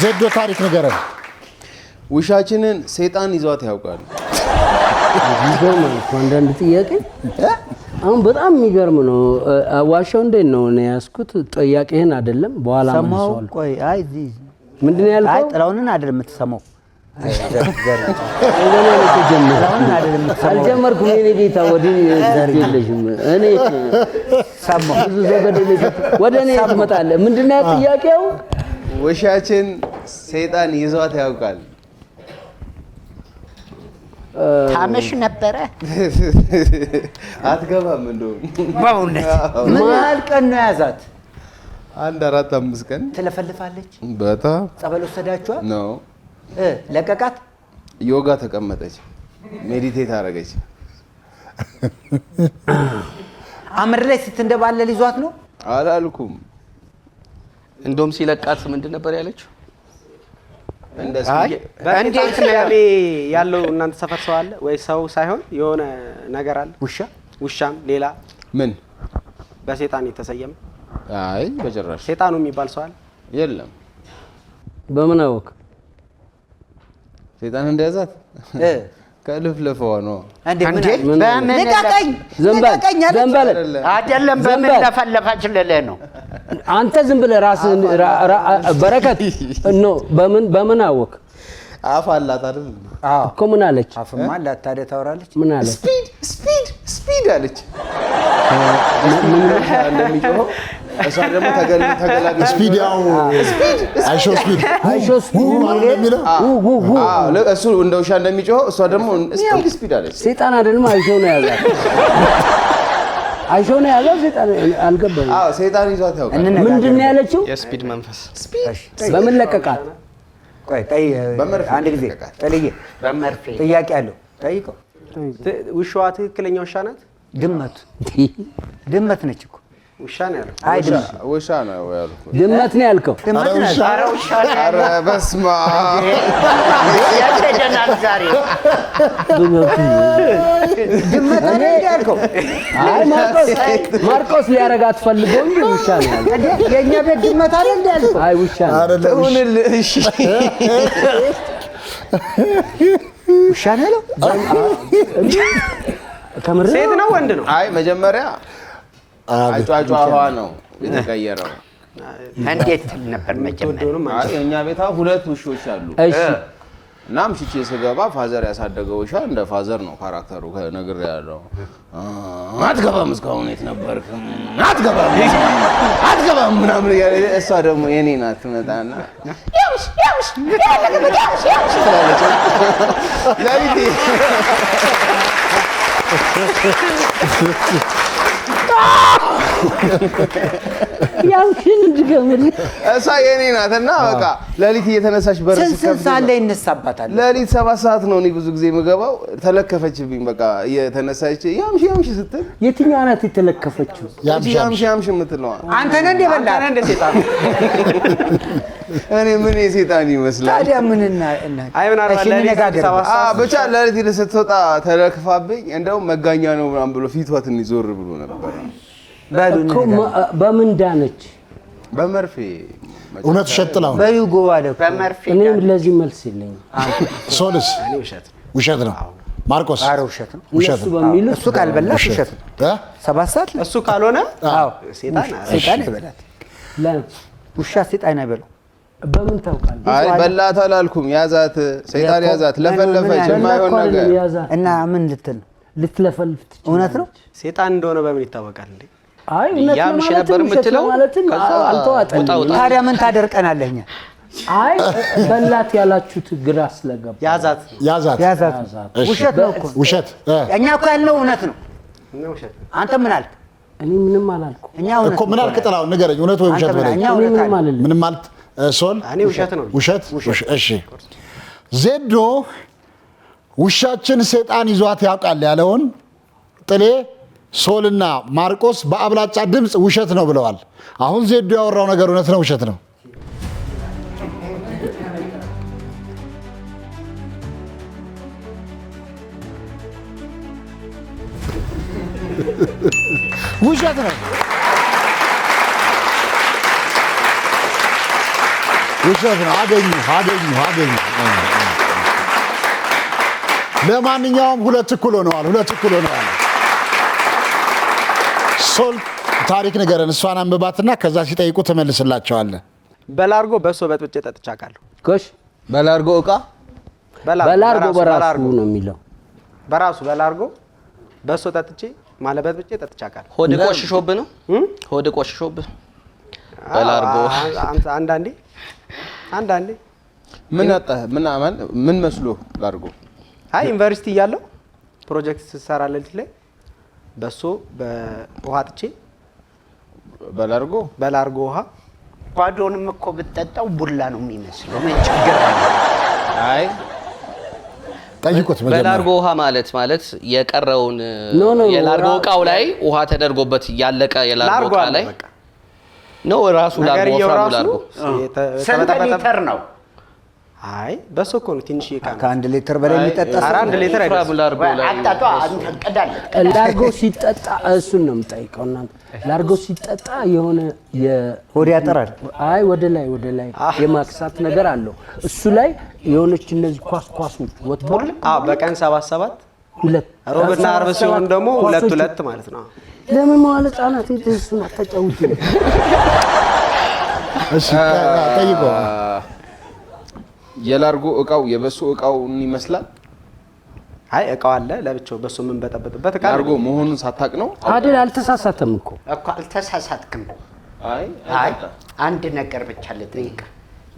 [SPEAKER 4] ዜዶ ታሪክ ንገረን።
[SPEAKER 9] ውሻችንን ሰይጣን ይዟት ያውቃል?
[SPEAKER 2] አንዳንድ ጥያቄ አሁን በጣም የሚገርም ነው። ዋሻው እንዴት ነው እኔ ያስኩት ጥያቄህን አይደለም በኋላ መልሰዋል።
[SPEAKER 3] ቆይ አይ
[SPEAKER 2] ምንድን ነው ያልከው?
[SPEAKER 3] አይ ጥላውንን አይደለም የምትሰማው
[SPEAKER 2] አልጀመርኩም። የኔ ጌታ ወዲህ የለሽም። እኔ
[SPEAKER 3] ሰማሁ
[SPEAKER 2] ብዙ ዘገደለ ወደ እኔ ትመጣለህ። ምንድን ነው ጥያቄው?
[SPEAKER 9] ውሻችን ሰይጣን ይዟት ያውቃል?
[SPEAKER 8] ታመሽ ነበረ?
[SPEAKER 9] አትገባም እንደውም
[SPEAKER 8] በእውነት
[SPEAKER 3] ምን ያህል ቀን ነው ያዛት?
[SPEAKER 9] 4-5 ቀን
[SPEAKER 3] ትለፈልፋለች።
[SPEAKER 9] በጣም
[SPEAKER 3] ጸበል ወሰዳችኋል?
[SPEAKER 9] ነው
[SPEAKER 3] ለቀቃት።
[SPEAKER 9] ዮጋ ተቀመጠች፣ ሜዲቴት አደረገች።
[SPEAKER 3] አምር ላይ ስትንደባለል ይዟት ነው
[SPEAKER 9] አላልኩም።
[SPEAKER 1] እንደውም ሲለቃት ምንድን ነበር ያለችው?
[SPEAKER 7] እንዴት ነው ያለው? እናንተ ሰፈር ሰው አለ ወይ? ሰው ሳይሆን የሆነ ነገር አለ። ውሻም ሌላ
[SPEAKER 9] ምን
[SPEAKER 7] በሰይጣን የተሰየመ?
[SPEAKER 9] አይ በጭራሽ
[SPEAKER 7] ሰይጣኑ የሚባል ሰው አለ?
[SPEAKER 9] የለም።
[SPEAKER 2] በምን አወቅ?
[SPEAKER 9] ሰይጣን እንደያዛት ከልፍልፈዋ ነው
[SPEAKER 8] እንዴ በምን ንቀቀኝ አይደለም በምን ለፈለፈች ልልህ ነው
[SPEAKER 2] አንተ ዝም ብለህ ራስህን በረከት ነው በምን አወቅ?
[SPEAKER 9] አፍ አላት አይደል?
[SPEAKER 3] አዎ
[SPEAKER 2] እኮ ምን አለች?
[SPEAKER 3] አፍማ አላት ታዲያ ታወራለች።
[SPEAKER 2] ምን አለች?
[SPEAKER 9] ስፒድ አለች። ምን እንደሚጮህ እሷ ደግሞ ተገላግላ
[SPEAKER 4] ስፒድ ያው አይሾ ስፒድ ማለት የሚለው
[SPEAKER 9] እሱ እንደ ውሻ እንደሚጮህ እሷ ደግሞ ስፒድ አለች።
[SPEAKER 2] ሰይጣን አይደለም አይሾ ነው ያዛት። አይሾ ነው ያዛት ሰይጣን አልገባኝ።
[SPEAKER 9] አዎ ሰይጣን ይዟት ያውቃል።
[SPEAKER 2] ምንድን ነው ያለችው?
[SPEAKER 1] የስፒድ መንፈስ
[SPEAKER 2] በምን ለቀቃት?
[SPEAKER 3] ቆይ አንድ ጊዜ ጠልዬ
[SPEAKER 8] በመርፌ
[SPEAKER 3] ጥያቄ አለው ጠይቀው።
[SPEAKER 7] ውሻዋ ትክክለኛ ውሻ ናት?
[SPEAKER 3] ድመት ነች እኮ
[SPEAKER 7] ውሻ ነው ያለው።
[SPEAKER 3] አይ
[SPEAKER 9] ውሻ ነው ያልኩት።
[SPEAKER 2] ድመት ነው ያልከው?
[SPEAKER 3] ድመት ነች።
[SPEAKER 8] ኧረ ውሻ ነው
[SPEAKER 9] ኧረ በስመ አብ
[SPEAKER 8] ያደናል ዛሬ
[SPEAKER 3] ድመት ነው ያልከው?
[SPEAKER 2] አይ ማርቆስ ሊያረጋት ፈልጎ እንጂ ውሻ ነው ያልከው።
[SPEAKER 3] የኛ ቤት ድመት አይደል እንዴ ያልከው?
[SPEAKER 2] አይ ውሻ ነው
[SPEAKER 9] ትሁንልህ። እሺ
[SPEAKER 3] ውሻ ነው ያለው?
[SPEAKER 2] ከምር
[SPEAKER 7] ሴት ነው ወንድ ነው?
[SPEAKER 9] አይ መጀመሪያ አጫጫዋ ነው የተቀየረው።
[SPEAKER 8] እንዴት ነበር መጀመሪያ?
[SPEAKER 9] አይ እኛ ቤታ 2 ውሾች አሉ።
[SPEAKER 2] እሺ
[SPEAKER 9] እና ምሽቼ ስገባ ፋዘር ያሳደገው ውሻ እንደ ፋዘር ነው ካራክተሩ ከነግር ያለው አትገባም እስካሁን የት ነበርክ አትገባም ምናምን ያለ እሷ ደግሞ የኔ ናት ትመጣና ያውሽ ለሊት
[SPEAKER 2] ያውሽን እንድገምል
[SPEAKER 9] እሷ የኔ ናትና በቃ ለሊት እየተነሳሽ በር
[SPEAKER 3] ስንት ሰዓት ላይ ይነሳባታል?
[SPEAKER 9] ለሊት 7 ሰዓት ነው እኔ ብዙ ጊዜ የምገባው። ተለከፈችብኝ በቃ እየተነሳች ያምሽ ስትል
[SPEAKER 2] የትኛዋ ናት የተለከፈችው?
[SPEAKER 9] ያምሽ የምትለዋ
[SPEAKER 3] አንተ ነህ እንደ በላ
[SPEAKER 7] አንተ ነህ እንደ ሴጣን?
[SPEAKER 9] እኔ ምን የሴጣን ይመስላል
[SPEAKER 3] ታዲያ ምንና
[SPEAKER 7] አይ ምን አርባ ለሊት
[SPEAKER 9] ብቻ ለሊት ስትወጣ ተለክፋብኝ እንደውም መጋኛ ነው ምናምን ብሎ ፊቷ ትንሽ ዞር ብሎ ነበር።
[SPEAKER 2] በምን ዳነች?
[SPEAKER 9] በመርፌ
[SPEAKER 4] እውነት ሸጥላው
[SPEAKER 3] በዩጎ አለ
[SPEAKER 8] በመርፌ
[SPEAKER 2] እኔም ለዚህ መልስ የለኝም።
[SPEAKER 4] ሶልስ ውሸት ነው። ማርቆስ
[SPEAKER 3] ኧረ ውሸት ነው።
[SPEAKER 2] እነሱ በሚሉት
[SPEAKER 3] እሱ ካልበላሽ ውሸት ነው። 7 ሰዓት
[SPEAKER 7] እሱ ካልሆነ
[SPEAKER 3] አዎ
[SPEAKER 7] ሴጣን
[SPEAKER 3] አይበላት። ውሻ ሴጣን አይበላው።
[SPEAKER 2] በምን ታውቃለህ?
[SPEAKER 9] አይ በላት አላልኩም። ያዛት ሰይጣን ያዛት ለፈለፈች የማይሆን ነገር
[SPEAKER 3] እና ምን ልትል
[SPEAKER 2] ልትለፈልፍ ትችላለች?
[SPEAKER 3] እውነት ነው።
[SPEAKER 7] ሴጣን እንደሆነ በምን ይታወቃል እንዴ?
[SPEAKER 2] አይ እውነት
[SPEAKER 1] ያምሽ ነበር የምትለው
[SPEAKER 2] አልተዋጠኝም።
[SPEAKER 3] ታዲያ ምን ታደርቀናለህ እኛ?
[SPEAKER 2] አይ በላት ያላችሁት ግራ ስለገባ
[SPEAKER 7] ያዛት
[SPEAKER 3] ውሸት ነው እኮ
[SPEAKER 4] ውሸት።
[SPEAKER 3] እኛ እኮ ያልነው እውነት ነው።
[SPEAKER 7] ውሸት
[SPEAKER 3] አንተ ምን አልክ?
[SPEAKER 2] እኔ ምንም አላልኩም
[SPEAKER 3] እኛ እውነት
[SPEAKER 4] እኮ ምን አልክ? ጥላው ንገረኝ። እውነት ወይ ውሸት በለኝ።
[SPEAKER 3] እኛ
[SPEAKER 2] እኔ
[SPEAKER 3] እውነት
[SPEAKER 2] ምንም
[SPEAKER 3] አለ።
[SPEAKER 2] አልልም።
[SPEAKER 4] ምንም ማለት ሶል
[SPEAKER 7] እኔ ውሸት ነው።
[SPEAKER 4] ውሸት። እሺ ዜዶ ውሻችን ሰይጣን ይዟት ያውቃል ያለውን ጥሌ ሶልና ማርቆስ በአብላጫ ድምፅ ውሸት ነው ብለዋል። አሁን ዜዶ ያወራው ነገር እውነት ነው ውሸት ነው? ውሸት ነው። ውሸት ነው። አገኙ። ለማንኛውም 2 እኩል ሆነዋል። ሶል ታሪክ ንገረን። እሷን አንብባትና ከዛ ሲጠይቁ ትመልስላቸዋለህ።
[SPEAKER 7] በላርጎ በሶ በጥብጬ ጠጥቼ አውቃለሁ።
[SPEAKER 2] ጎሽ
[SPEAKER 9] በላርጎ እቃ
[SPEAKER 2] በላርጎ በራሱ ነው የሚለው።
[SPEAKER 7] በራሱ በላርጎ በሶ ጠጥቼ ማለት በጥብጬ ጠጥቼ አውቃለሁ።
[SPEAKER 1] ሆድ ቆሽሾብህ ነው? ሆድ ቆሽሾብህ በላርጎ
[SPEAKER 7] አንዳንዴ
[SPEAKER 9] ምን አጣህ? ምን መስሎ ላርጎ?
[SPEAKER 7] አይ ዩኒቨርሲቲ እያለሁ ፕሮጀክት ስሰራ ለሊት ላይ በሶ በውሃ ጥቼ በላርጎ ውሃ
[SPEAKER 8] ባዶንም እኮ ብትጠጣው ቡላ ነው የሚመስለው። ምን ችግር አለ?
[SPEAKER 9] አይ
[SPEAKER 4] ጠይቁት።
[SPEAKER 1] በላርጎ ውሃ ማለት የቀረውን የላርጎ እቃው ላይ ውሃ ተደርጎበት ያለቀ የላርጎ እቃ ላይ ነው ራሱ ላርጎ ወፍራሙ ላርጎ
[SPEAKER 8] ስንት ሊትር ነው?
[SPEAKER 7] አይ በሶ እኮ ነው ትንሽ ይቃና
[SPEAKER 3] ከአንድ ሊትር በላይ የሚጠጣ
[SPEAKER 7] ኧረ 1 ሊትር አይደለም።
[SPEAKER 8] አጣጣ አንተ ቀዳለ
[SPEAKER 2] ላርጎ ሲጠጣ እሱን ነው የምጠይቀው። እናንተ ላርጎ ሲጠጣ የሆነ
[SPEAKER 3] ሆድ ያጠራል።
[SPEAKER 2] አይ ወደ ላይ የማክሳት ነገር አለው። እሱ ላይ የሆነች እነዚህ ኳሶች ወጥቷል።
[SPEAKER 7] በቀን 7
[SPEAKER 2] ሁለት
[SPEAKER 7] ሮብና ዓርብ ሲሆን ደግሞ 2 ማለት ነው።
[SPEAKER 2] ለምን መዋለ ህጻናት እሱን አታጫውቱ?
[SPEAKER 4] እሺ ጠይቆ
[SPEAKER 9] የላርጎ እቃው የበሶ እቃውን ይመስላል።
[SPEAKER 7] አይ እቃው አለ ለብቻው በሶ ምን በጠበጥበት እቃ
[SPEAKER 9] ላርጎ መሆኑን ሳታቅ ነው
[SPEAKER 2] አይደል? አልተሳሳተም እኮ
[SPEAKER 8] አልተሳሳትክም።
[SPEAKER 9] አይ
[SPEAKER 8] አንድ ነገር ብቻ ልጠይቅ።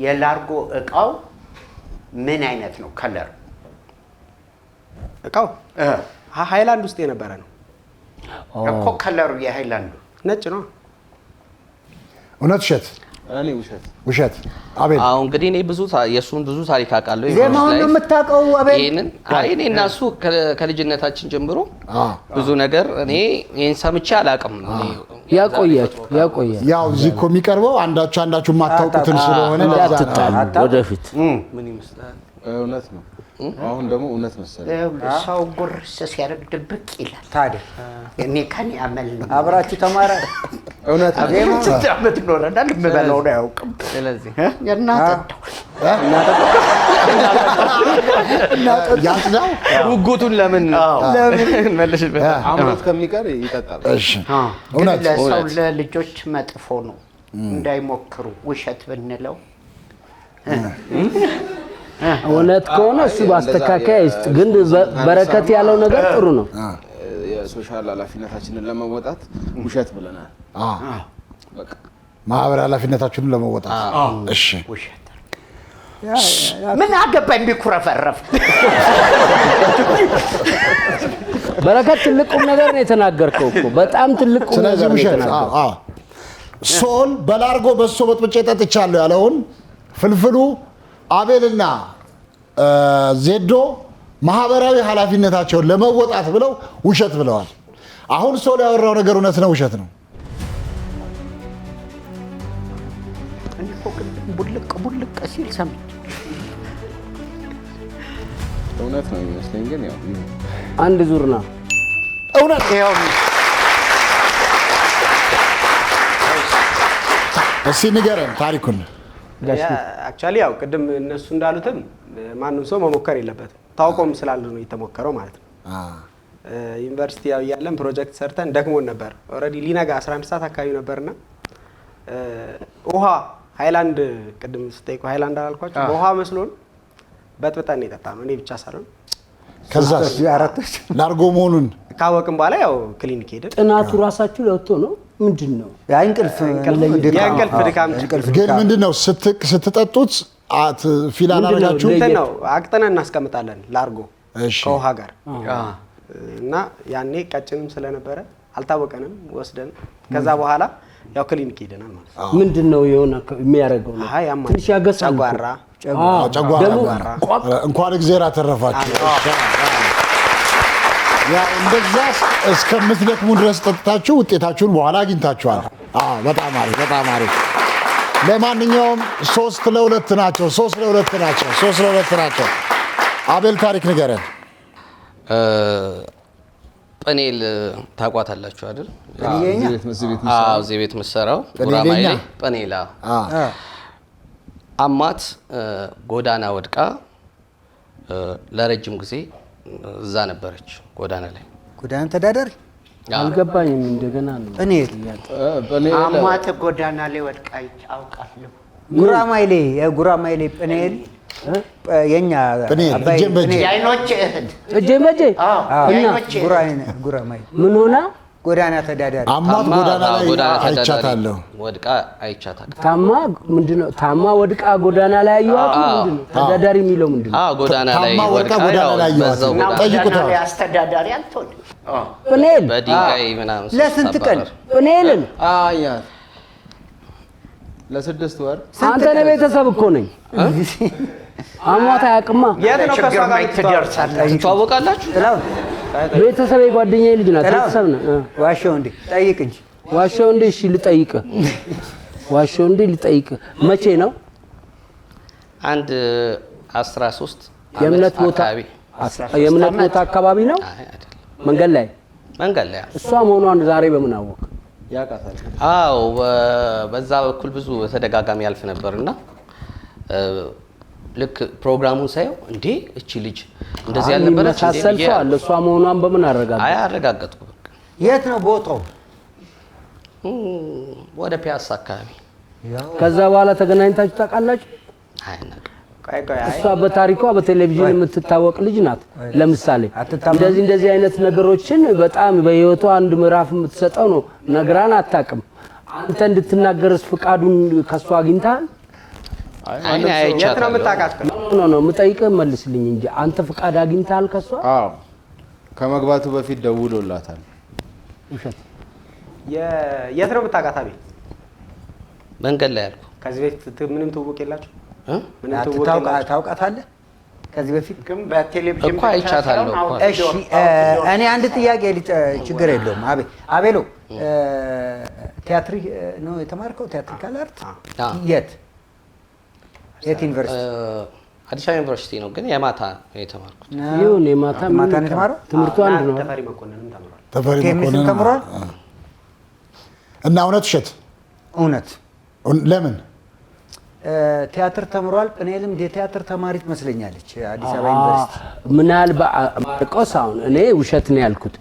[SPEAKER 8] የላርጎ እቃው ምን አይነት ነው? ከለር
[SPEAKER 7] እቃው ሃይላንድ ውስጥ የነበረ ነው
[SPEAKER 8] እኮ። ከለሩ የሃይላንዱ
[SPEAKER 7] ነጭ ነው።
[SPEAKER 4] እውነት ውሸት?
[SPEAKER 9] እኔ
[SPEAKER 4] ውሸት። አቤል
[SPEAKER 1] አሁን እንግዲህ እኔ የእሱን ብዙ ታሪክ አውቃለሁ።
[SPEAKER 3] ዜማውን ነው የምታውቀው አቤል?
[SPEAKER 1] እኔ እና እሱ ከልጅነታችን ጀምሮ ብዙ ነገር እኔ ይሄን ሰምቼ አላውቅም።
[SPEAKER 2] ያቆያል።
[SPEAKER 4] ያው እዚህ እኮ የሚቀርበው አንዳችሁ የማታውቁትን ስለሆነ
[SPEAKER 2] እንዳትጣሉ ወደፊት
[SPEAKER 1] ምን ይመስላል?
[SPEAKER 9] እውነት ነው። አሁን ደግሞ እውነት መሰለኝ
[SPEAKER 8] ሰው ጉርስ ሲያደርግ ድብቅ ይላል።
[SPEAKER 3] ታዲያ
[SPEAKER 8] እኔ ከኔ አመል ነው።
[SPEAKER 3] አብራችሁ ተማራ።
[SPEAKER 9] እውነት ነው።
[SPEAKER 8] ስንት ዓመት ኖረናል። የምበላው ነው አያውቅም።
[SPEAKER 1] ስለዚህ
[SPEAKER 8] እናጠጣው
[SPEAKER 4] ያጽዳው
[SPEAKER 1] ጉጉቱን ለምን መልሽበት?
[SPEAKER 9] አምሮት ከሚቀር ይጠጣል።
[SPEAKER 4] እሺ እውነት
[SPEAKER 8] ለሰው ለልጆች መጥፎ ነው እንዳይሞክሩ ውሸት ብንለው
[SPEAKER 2] እውነት ከሆነ እሱ ማስተካከያ ይስጥ። ግን በረከት ያለው ነገር ጥሩ ነው።
[SPEAKER 9] የሶሻል ኃላፊነታችንን ለመወጣት ውሸት ብለናል።
[SPEAKER 4] በቃ ማህበራዊ ኃላፊነታችንን ለመወጣት እሺ።
[SPEAKER 8] ውሸት ምን አገባኝ ቢኩረፈረፍ።
[SPEAKER 2] በረከት ትልቁም ነገር ነው የተናገርከው እኮ በጣም ትልቁም ነገር ነው የተናገርከው።
[SPEAKER 4] ሶል በላርጎ በሶ በጥብጬ ጠጥቻለሁ ያለውን ፍልፍሉ አቤልና ዜዶ ማህበራዊ ኃላፊነታቸውን ለመወጣት ብለው ውሸት ብለዋል። አሁን ሶል ያወራው ነገር እውነት ነው ውሸት ነው?
[SPEAKER 8] ቡልቅ ሲል ሰምቼ
[SPEAKER 9] እውነት ነው የሚመስለኝ። ግን ያው
[SPEAKER 2] አንድ ዙር ነው
[SPEAKER 4] እውነት። እስኪ ንገረን ታሪኩን።
[SPEAKER 7] አክቹአሊ ያው ቅድም እነሱ እንዳሉትም ማንም ሰው መሞከር የለበትም። ታውቆም ስላለ ነው የተሞከረው ማለት ነው። ዩኒቨርሲቲ ያው ያለን ፕሮጀክት ሰርተን ደክሞን ነበር። ኦልሬዲ ሊነጋ 11 ሰዓት አካባቢ ነበርና ውሃ ሃይላንድ ቅድም ስጠይቁ ሃይላንድ አላልኳችሁ? ውሃ መስሎን በጥብጠን የጠጣነው እኔ ብቻ ሳልሆን።
[SPEAKER 4] ከዛ ላርጎ መሆኑን
[SPEAKER 7] ካወቅን በኋላ ያው ክሊኒክ ሄድን።
[SPEAKER 2] ጥናቱ ራሳችሁ ለውቶ ነው ምንድን ነው?
[SPEAKER 3] የእንቅልፍ ድካም።
[SPEAKER 4] ግን ምንድን ነው ስትጠጡት ፊል አላረጋችሁ?
[SPEAKER 7] ነው አቅጥነን እናስቀምጣለን ላርጎ ከውሃ ጋር እና ያኔ ቀጭንም ስለነበረ አልታወቀንም። ወስደን ከዛ በኋላ ያው ክሊኒክ ሄደናል ማለት ነው።
[SPEAKER 2] ምንድን ነው የሆነ የሚያደርገው ነው? ትንሽ ያገሳል።
[SPEAKER 7] ጨጓራ
[SPEAKER 4] እንኳን እግዚአብሔር አተረፋችሁ። ያው እንደዛ እስከምትደክሙ ድረስ ጠጥታችሁ ውጤታችሁን በኋላ አግኝታችኋል። በጣም አሪፍ። ለማንኛውም 3-2 ናቸው። 3-2 ናቸው። አቤል ታሪክ ንገረን።
[SPEAKER 1] ጵኔል ታቋታላችሁ አይደል? እዚህ ቤት የምትሰራው
[SPEAKER 4] ጵኔል
[SPEAKER 1] ጵኔል አማት ጎዳና ወድቃ ለረጅም ጊዜ እዛ ነበረች። ጎዳና ላይ
[SPEAKER 3] ጎዳና ተዳዳሪ
[SPEAKER 2] አልገባኝም። እንደገና ነው
[SPEAKER 3] ጵኔል
[SPEAKER 8] አማት ጎዳና ላይ ወድቃ አውቃለሁ።
[SPEAKER 3] ጉራማይሌ ጵኔል የኛ
[SPEAKER 8] የዓይኖች እህት
[SPEAKER 2] እጄ
[SPEAKER 3] ጉራማይሌ
[SPEAKER 2] ምን ሆና
[SPEAKER 3] ጎዳና ተዳዳሪ
[SPEAKER 4] አማት ጎዳና ላይ አይቻታለሁ።
[SPEAKER 1] ወድቃ አይቻታለሁ።
[SPEAKER 2] ታማ ወድቃ ጎዳና ላይ አየኋት። ምንድነው ተዳዳሪ የሚለው ምንድነው?
[SPEAKER 1] ጎዳና ላይ ወድቃ
[SPEAKER 4] ጠይቁት።
[SPEAKER 8] አስተዳዳሪ አትሆን
[SPEAKER 2] ጵኔል
[SPEAKER 1] በድንጋይ ምናምን
[SPEAKER 3] ለስንት ቀን
[SPEAKER 2] ጵኔልን
[SPEAKER 9] ለ6 ወር
[SPEAKER 2] አንተ ነህ ቤተሰብ እኮ ነኝ። አሟት አያውቅማ።
[SPEAKER 8] ችግር ላይ ትደርሳለህ።
[SPEAKER 1] ትተዋወቃላችሁ?
[SPEAKER 2] ቤተሰብ የጓደኛዬ ልጅ ናት። ቤተሰብ ነው።
[SPEAKER 3] ዋሻው እንዴ ጠይቅ እንጂ
[SPEAKER 2] ዋሻው እንዴ። እሺ ልጠይቅህ። መቼ ነው?
[SPEAKER 1] አንድ 13
[SPEAKER 2] የእምነት ቦታ የእምነት ቦታ አካባቢ ነው መንገድ ላይ እሷ መሆኗን ዛሬ በምን አወቅ?
[SPEAKER 7] ያውቃታል።
[SPEAKER 1] አዎ በዛ በኩል ብዙ ተደጋጋሚ ያልፍ ነበርና ልክ ፕሮግራሙን ሳየው እንዴ እቺ ልጅ እንደዚህ ያልነበረች
[SPEAKER 2] ታሰልፈዋል። እሷ መሆኗን በምን አረጋግጥ?
[SPEAKER 1] አይ አረጋግጥኩ።
[SPEAKER 3] የት ነው ቦታው?
[SPEAKER 1] ወደ ፒያሳ አካባቢ።
[SPEAKER 2] ከዛ በኋላ ተገናኝታችሁ ታውቃላችሁ? እሷ በታሪኳ በቴሌቪዥን የምትታወቅ ልጅ ናት። ለምሳሌ እንደዚህ አይነት ነገሮችን በጣም በህይወቷ አንድ ምዕራፍ የምትሰጠው ነው። ነግራን አታውቅም። አንተ እንድትናገርስ ፍቃዱን ከሷ አግኝተሃል?
[SPEAKER 1] አይ አይቻት ነው
[SPEAKER 7] የምታውቃት?
[SPEAKER 2] ነው የምጠይቅህ፣ መልስልኝ እንጂ አንተ ፍቃድ አግኝተሃል ከሷ?
[SPEAKER 9] አዎ ከመግባቱ በፊት ደውሎላታል።
[SPEAKER 2] ውሸት።
[SPEAKER 7] የት ነው የምታውቃት? አቤት
[SPEAKER 1] መንገድ ላይ ያልኩ።
[SPEAKER 7] ከዚህ በፊት ምንም ትውውቅ የላችሁ?
[SPEAKER 3] ምንም ትውውቅ ታውቃታለህ? ከዚህ በፊት
[SPEAKER 8] ግን በቴሌቪዥን
[SPEAKER 1] እኮ አይቻታለሁ እኮ።
[SPEAKER 3] እሺ እኔ አንድ ጥያቄ ችግር የለውም። አቤሎ ቲያትሪ ነው የተማርከው? ቲያትሪካል አርት የት ዩኒቨርሲቲ?
[SPEAKER 1] አዲስ አበባ ዩኒቨርሲቲ ነው፣ ግን የማታ የተማርኩት።
[SPEAKER 2] ይሁን የማታ ነው የተማረው። ትምህርቱ አንድ ነው።
[SPEAKER 7] ተፈሪ መኮንንም ተምሯል።
[SPEAKER 4] ተፈሪ መኮንን
[SPEAKER 3] ተምሯል።
[SPEAKER 4] እና እውነት ውሸት?
[SPEAKER 3] እውነት።
[SPEAKER 4] ለምን?
[SPEAKER 3] ቲያትር ተምሯል። ጵኔልም የቲያትር ተማሪ ትመስለኛለች አዲስ አበባ ዩኒቨርሲቲ።
[SPEAKER 2] ምናልባት ማርቆስ አሁን እኔ ውሸት ነው ያልኩት፣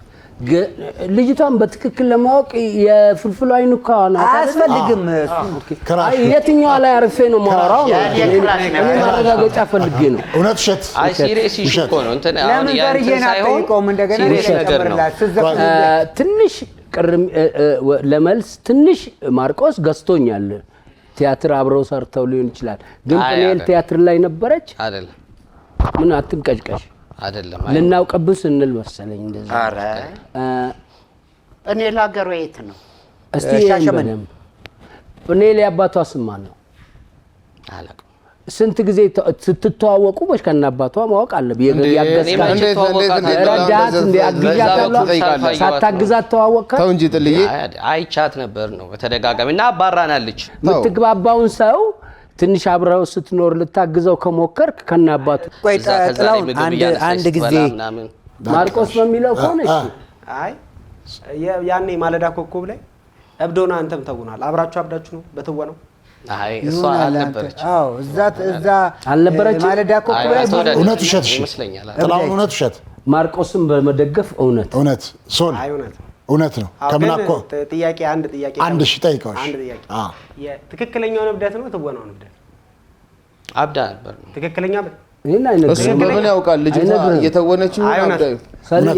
[SPEAKER 2] ልጅቷን በትክክል ለማወቅ የፍልፍሉ አይኑካ ነው
[SPEAKER 3] አያስፈልግም።
[SPEAKER 2] የትኛዋ ላይ አርፌ ነው ማወራው? እኔ ማረጋገጫ ፈልጌ ነው።
[SPEAKER 4] እውነት ውሸት?
[SPEAKER 1] አይ ሲሪየስ ኢሹ እኮ ነው። እንትን አሁን ያንተን ሳይሆን
[SPEAKER 3] እንደገና
[SPEAKER 2] ትንሽ ለመልስ ትንሽ ማርቆስ ገዝቶኛል። ቲያትር አብረው ሰርተው ሊሆን ይችላል፣ ግን ጵኔል ቲያትር ላይ ነበረች
[SPEAKER 1] አይደለም?
[SPEAKER 2] ምን አትንቀጭቀሽ
[SPEAKER 1] አይደለም
[SPEAKER 2] ልናውቅብህ ስንል መሰለኝ እንደዛ።
[SPEAKER 8] ኧረ ጵኔል ሀገሯ የት ነው?
[SPEAKER 2] እስቲ ሻሸመኔ። ጵኔል የአባቷ ስም ማን ነው?
[SPEAKER 1] አላውቅም።
[SPEAKER 2] ስንት ጊዜ ስትተዋወቁ ከእነ አባቷ ማወቅ አለብህ። ሳታግዛት ተዋወቅካት?
[SPEAKER 9] ተው እንጂ ጥልዬ።
[SPEAKER 1] አይቻት ነበር ነው በተደጋጋሚ እና አባራናለች።
[SPEAKER 2] የምትግባባውን ሰው ትንሽ አብረው ስትኖር ልታግዘው ከሞከርክ ከእነ አባቱ
[SPEAKER 3] ጥላውን አንድ ጊዜ
[SPEAKER 2] ማርቆስ በሚለው ከሆነ
[SPEAKER 7] አይ ያኔ ማለዳ ኮከብ ላይ እብዶና አንተም ተውናል። አብራችሁ አብዳችሁ ነው በትወናው?
[SPEAKER 1] አይ እሷ አልነበረች።
[SPEAKER 3] አዎ እዛ
[SPEAKER 2] አልነበረች።
[SPEAKER 3] ማለዳ ኮከብ ላይ
[SPEAKER 4] እውነት ውሸት
[SPEAKER 1] ይመስለኛል።
[SPEAKER 4] ጥላውን እውነት ውሸት?
[SPEAKER 2] ማርቆስን በመደገፍ እውነት
[SPEAKER 4] ሶል
[SPEAKER 7] አይ እውነት
[SPEAKER 4] እውነት ነው። ከምናኮ
[SPEAKER 7] ጥያቄ አንድ
[SPEAKER 4] አንድ ሺህ ጠይቀውሽ
[SPEAKER 7] አንድ ጥያቄ የትክክለኛውን እብደት ነው ትወናውን እብደት?
[SPEAKER 1] አብዳ ነበር ነው
[SPEAKER 7] ትክክለኛ
[SPEAKER 9] እሱ በምን ያውቃል? ልጅቷ እየተወነችው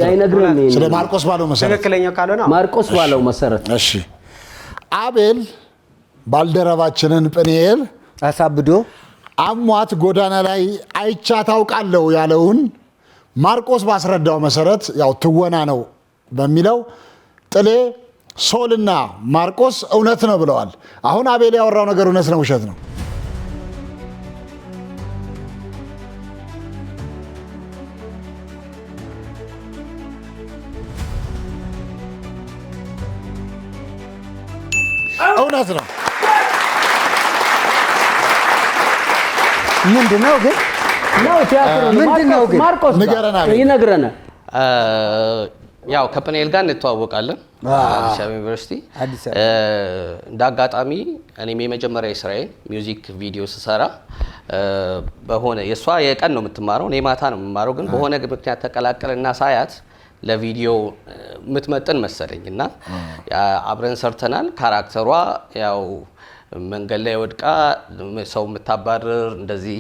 [SPEAKER 2] አይነግርም።
[SPEAKER 4] ስለ ማርቆስ ባለው መሰረት
[SPEAKER 7] ትክክለኛው ካልሆነ
[SPEAKER 2] ማርቆስ ባለው መሰረት
[SPEAKER 4] እሺ። አቤል ባልደረባችንን ጵኔል
[SPEAKER 3] አሳብዶ
[SPEAKER 4] አሟት ጎዳና ላይ አይቻት አውቃለሁ ያለውን ማርቆስ ባስረዳው መሰረት ያው ትወና ነው በሚለው ጥሌ ሶልና ማርቆስ እውነት ነው ብለዋል። አሁን አቤል ያወራው ነገር እውነት ነው ውሸት ነው? እውነት ነው።
[SPEAKER 3] ምንድነው ግን
[SPEAKER 2] ነው ቲያትር
[SPEAKER 3] ምንድነው ግን
[SPEAKER 2] ማርቆስ ይነግረናል።
[SPEAKER 1] ያው ከጵኔል ጋር እንተዋወቃለን አዲስ አበባ ዩኒቨርሲቲ። እንደ አጋጣሚ እኔም የመጀመሪያ ስራዬ ሚውዚክ ቪዲዮ ስሰራ በሆነ የሷ የቀን ነው የምትማረው፣ እኔ ማታ ነው የምማረው። ግን በሆነ ምክንያት ተቀላቀልና ሳያት ለቪዲዮ የምትመጥን መሰለኝ እና አብረን ሰርተናል። ካራክተሯ ያው መንገድ ላይ ወድቃ ሰው የምታባርር እንደዚህ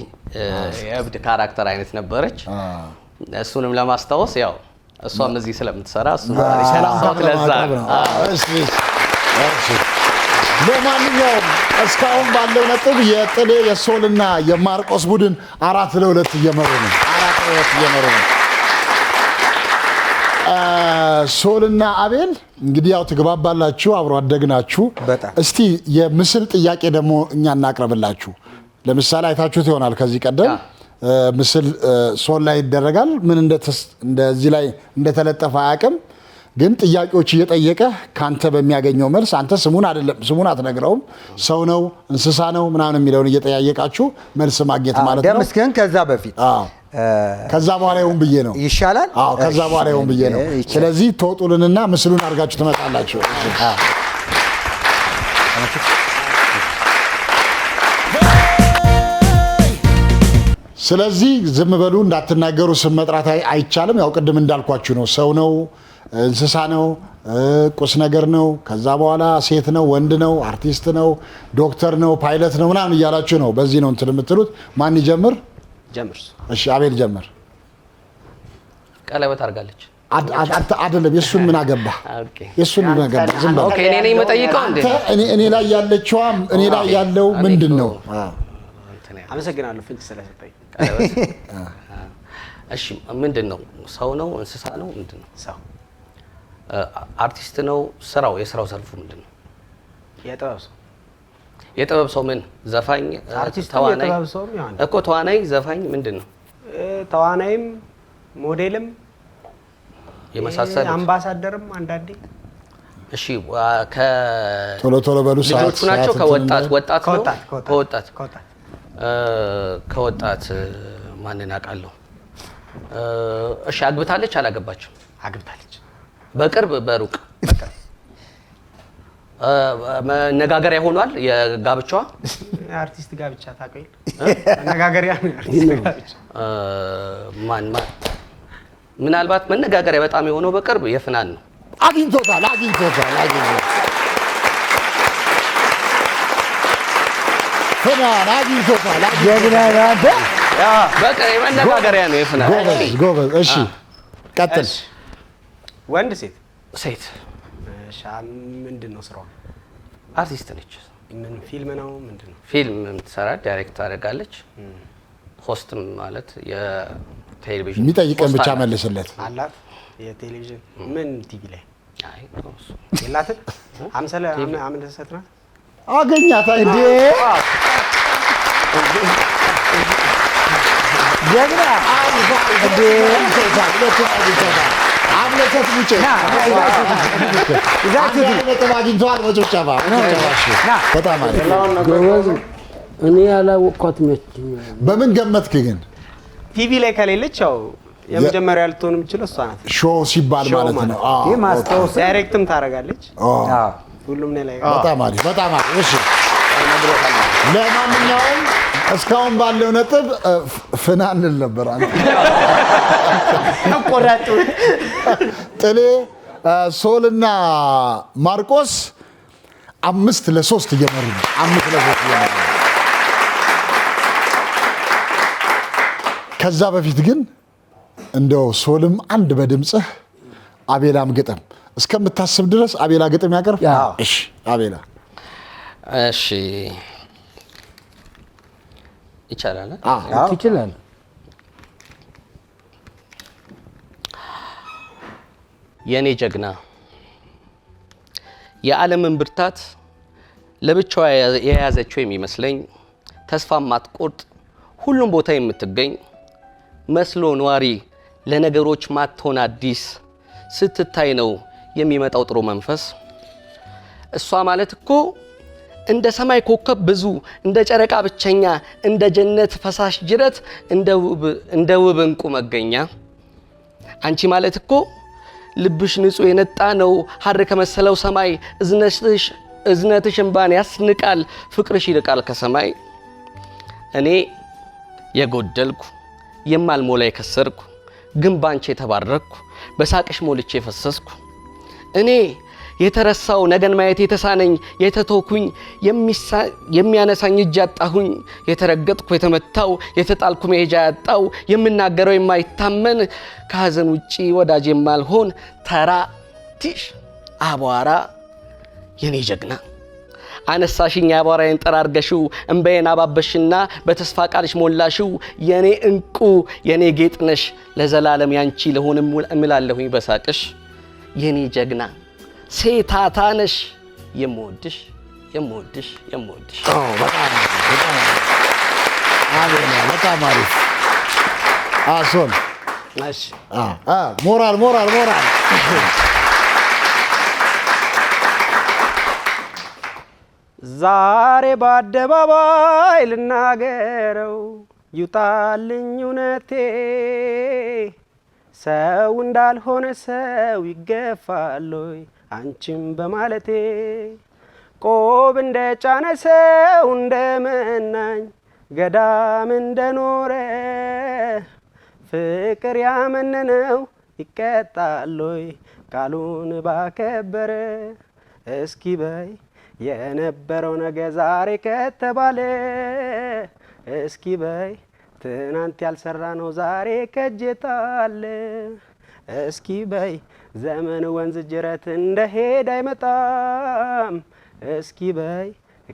[SPEAKER 1] የእብድ ካራክተር አይነት ነበረች። እሱንም ለማስታወስ ያው እሷም እዚህ ስለምትሰራ እሱ ለዛ
[SPEAKER 4] ለማንኛውም እስካሁን ባለው ነጥብ የጥሌ የሶልና የማርቆስ ቡድን 4-2 እየመሩ ነው። ሶልና አቤል እንግዲህ ያው ትግባባላችሁ፣ አብሮ አደግናችሁ። እስቲ የምስል ጥያቄ ደግሞ እኛ እናቅርብላችሁ። ለምሳሌ አይታችሁት ይሆናል ከዚህ ቀደም ምስል ሶል ላይ ይደረጋል። ምን እንደዚህ ላይ እንደተለጠፈ አያውቅም፣ ግን ጥያቄዎች እየጠየቀ ካንተ በሚያገኘው መልስ አንተ ስሙን አትነግረውም። ሰው ነው እንስሳ ነው ምናምን የሚለውን እየጠያየቃችሁ መልስ ማግኘት ማለት ነው።
[SPEAKER 3] ደምስ ግን ከዛ በፊት
[SPEAKER 4] ከዛ በኋላ ይሁን ብዬ ነው
[SPEAKER 3] ይሻላል።
[SPEAKER 4] ከዛ በኋላ ይሁን ብዬ ነው። ስለዚህ ተወጡልንና ምስሉን አድርጋችሁ ትመጣላችሁ። ስለዚህ ዝም በሉ እንዳትናገሩ። ስም መጥራት አይቻልም። ያው ቅድም እንዳልኳችሁ ነው። ሰው ነው እንስሳ ነው ቁስ ነገር ነው። ከዛ በኋላ ሴት ነው ወንድ ነው አርቲስት ነው ዶክተር ነው ፓይለት ነው ምናምን እያላችሁ ነው። በዚህ ነው እንትን የምትሉት። ማን ይጀምር?
[SPEAKER 7] ጀምር።
[SPEAKER 4] እሺ አቤል ጀምር።
[SPEAKER 1] ቀለበት አድርጋለች
[SPEAKER 4] አይደለም? የሱን ምን አገባ? የሱን ምን አገባ? ዝም በል።
[SPEAKER 1] ኦኬ እኔ ነኝ የምጠይቀው እንዴ?
[SPEAKER 4] እኔ ላይ ያለችዋ እኔ ላይ ያለው ምንድነው?
[SPEAKER 7] አመሰግናለሁ ፍንጭ ስለሰጠኝ።
[SPEAKER 1] እሺ ምንድነው? ሰው ነው እንስሳ ነው ምንድነው?
[SPEAKER 7] ሰው
[SPEAKER 1] አርቲስት ነው። የስራው ዘርፉ ምንድነው?
[SPEAKER 7] የጥበብ ሰው።
[SPEAKER 1] የጥበብ ሰው ምን? ዘፋኝ፣
[SPEAKER 7] አርቲስት፣
[SPEAKER 1] ተዋናይ
[SPEAKER 7] የጥበብ ሰው ይሆናል
[SPEAKER 1] እኮ። ተዋናይ፣ ዘፋኝ ምንድነው?
[SPEAKER 7] ተዋናይም ሞዴልም
[SPEAKER 1] የመሳሰሉት
[SPEAKER 7] አምባሳደርም አንዳንዴ።
[SPEAKER 1] እሺ
[SPEAKER 4] ቶሎ በሉ
[SPEAKER 1] ልጆቹ ናቸው። ከወጣት ማንን አውቃለሁ? እሺ አግብታለች አላገባችም?
[SPEAKER 7] አግብታለች።
[SPEAKER 1] በቅርብ በሩቅ መነጋገሪያ ሆኗል የጋብቻዋ?
[SPEAKER 7] አርቲስት ጋብቻ ታውቀው? መነጋገሪያ ነው አርቲስት ጋብቻ።
[SPEAKER 1] ምናልባት መነጋገሪያ በጣም የሆነው በቅርብ የፍናን ነው።
[SPEAKER 4] አግኝቶታል። ፍናን አግኝቶታል።
[SPEAKER 1] በቃ የመነጋገሪያ ነው የፍናን።
[SPEAKER 4] ጎበዝ። እሺ ቀጥል።
[SPEAKER 7] ወንድ ሴት?
[SPEAKER 1] ሴት።
[SPEAKER 7] ምንድን ነው ስራዋ?
[SPEAKER 1] አርቲስት ነች።
[SPEAKER 7] ምን ፊልም ነው ምንድን ነው?
[SPEAKER 1] ፊልም ትሰራ፣ ዳይሬክት ታደርጋለች። ሆስትም ማለት የቴሌቪዥን
[SPEAKER 4] የሚጠይቀን ብቻ መልስለት።
[SPEAKER 7] አላት የቴሌቪዥን ምን ቲቪ ላይ? አይ የላትም። አምለሰት ናት።
[SPEAKER 4] አገኛታ እንዴ?
[SPEAKER 3] ጀግና እንዴ!
[SPEAKER 4] አምለሰት ሙጬ በጣም
[SPEAKER 2] ጎበዝ። እኔ ያላወቅኳት መች
[SPEAKER 4] በምን ገመትክ ግን?
[SPEAKER 7] ቲቪ ላይ ከሌለች ያው የመጀመሪያ ልትሆን የምችለው እሷ ናት።
[SPEAKER 4] ሾው ሲባል ማለት ነው።
[SPEAKER 3] ይሄ ማስታወስ
[SPEAKER 7] ዳይሬክትም ታደርጋለች። ሁሉም ላይ
[SPEAKER 4] በጣም አሪፍ። እሺ ለማንኛውም እስካሁን ባለው ነጥብ ፍናን ነበር። አንተ
[SPEAKER 7] ቆራጡ
[SPEAKER 4] ጥሌ፣ ሶልና ማርቆስ 5-3 እየመሩ ነው። 5-3 እየመሩ ነው። ከዛ በፊት ግን እንደው ሶልም አንድ በድምጽህ አቤላም ግጥም እስከምታስብ ድረስ አቤላ ግጥም ያቀርብ። እሺ አቤላ።
[SPEAKER 1] እሺ ይቻላል?
[SPEAKER 2] ትችላለህ።
[SPEAKER 1] የኔ ጀግና የዓለምን ብርታት ለብቻዋ የያዘችው የሚመስለኝ ተስፋ ማትቆርጥ ሁሉም ቦታ የምትገኝ መስሎ ኗሪ ለነገሮች ማትሆን አዲስ ስትታይ ነው የሚመጣው ጥሩ መንፈስ። እሷ ማለት እኮ እንደ ሰማይ ኮከብ ብዙ እንደ ጨረቃ ብቸኛ እንደ ጀነት ፈሳሽ ጅረት እንደ ውብ እንቁ መገኛ። አንቺ ማለት እኮ ልብሽ ንጹህ የነጣ ነው ሐር ከመሰለው ሰማይ እዝነትሽ እንባን ያስንቃል ፍቅርሽ ይርቃል ከሰማይ። እኔ የጎደልኩ የማልሞላ የከሰርኩ ግን ባንቺ የተባረኩ በሳቅሽ ሞልቼ የፈሰስኩ እኔ የተረሳው ነገን ማየት የተሳነኝ የተተውኩኝ የሚያነሳኝ እጅ ያጣሁኝ የተረገጥኩ የተመታው የተጣልኩ መሄጃ ያጣው የምናገረው የማይታመን ከሀዘን ውጪ ወዳጅ የማልሆን ተራ ቲሽ አቧራ የኔ ጀግና አነሳሽኝ አቧራዬን ጠራርገሽው እንባዬን አባበሽና በተስፋ ቃልሽ ሞላሽው የኔ እንቁ የኔ ጌጥ ነሽ ለዘላለም ያንቺ ለሆነ እምላለሁኝ በሳቅሽ የኔ ጀግና ሴታታ ነሽ የምወድሽ የምወድሽ የምወድሽ።
[SPEAKER 4] በጣም አሪፍ ሶል።
[SPEAKER 7] እሺ
[SPEAKER 4] ሞራል
[SPEAKER 7] ዛሬ በአደባባይ ልናገረው ይውጣልኝ እውነቴ ሰው እንዳልሆነ ሰው ይገፋል ወይ አንቺም በማለቴ ቆብ እንደ ጫነ ሰው እንደ መናኝ ገዳም እንደኖረ ፍቅር ያመነነው ይቀጣል ወይ ቃሉን ባከበረ እስኪ በይ የነበረው ነገ ዛሬ ከተባለ እስኪ በይ ትናንት ያልሰራ ነው ዛሬ ከጀታለ እስኪ በይ ዘመን ወንዝ ጅረት እንደሄድ አይመጣም እስኪ በይ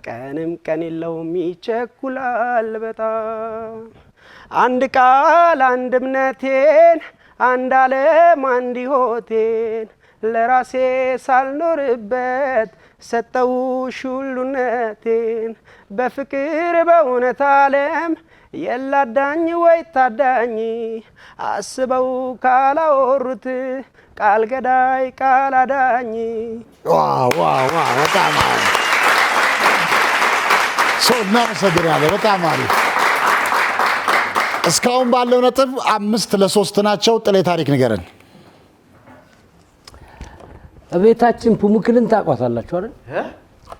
[SPEAKER 7] ቀንም ቀን የለውም ይቸኩላል በጣም አንድ ቃል አንድ እምነቴን አንድ ዓለም አንድ ሕይወቴን ለራሴ ሳልኖርበት ሰጠውሽ ሁሉነቴን በፍቅር በእውነት ዓለም የላዳኝ ወይ ታዳኝ አስበው ካላወሩት ቃል ገዳይ ቃል አዳኝ
[SPEAKER 4] በጣም ሰው እናመሰግናለን። በጣም አሪፍ። እስካሁን ባለው ነጥብ 5-3 ናቸው። ጥሌ ታሪክ ንገረን።
[SPEAKER 2] ቤታችን ፑሙክልን ታቋታላችሁ አይደል?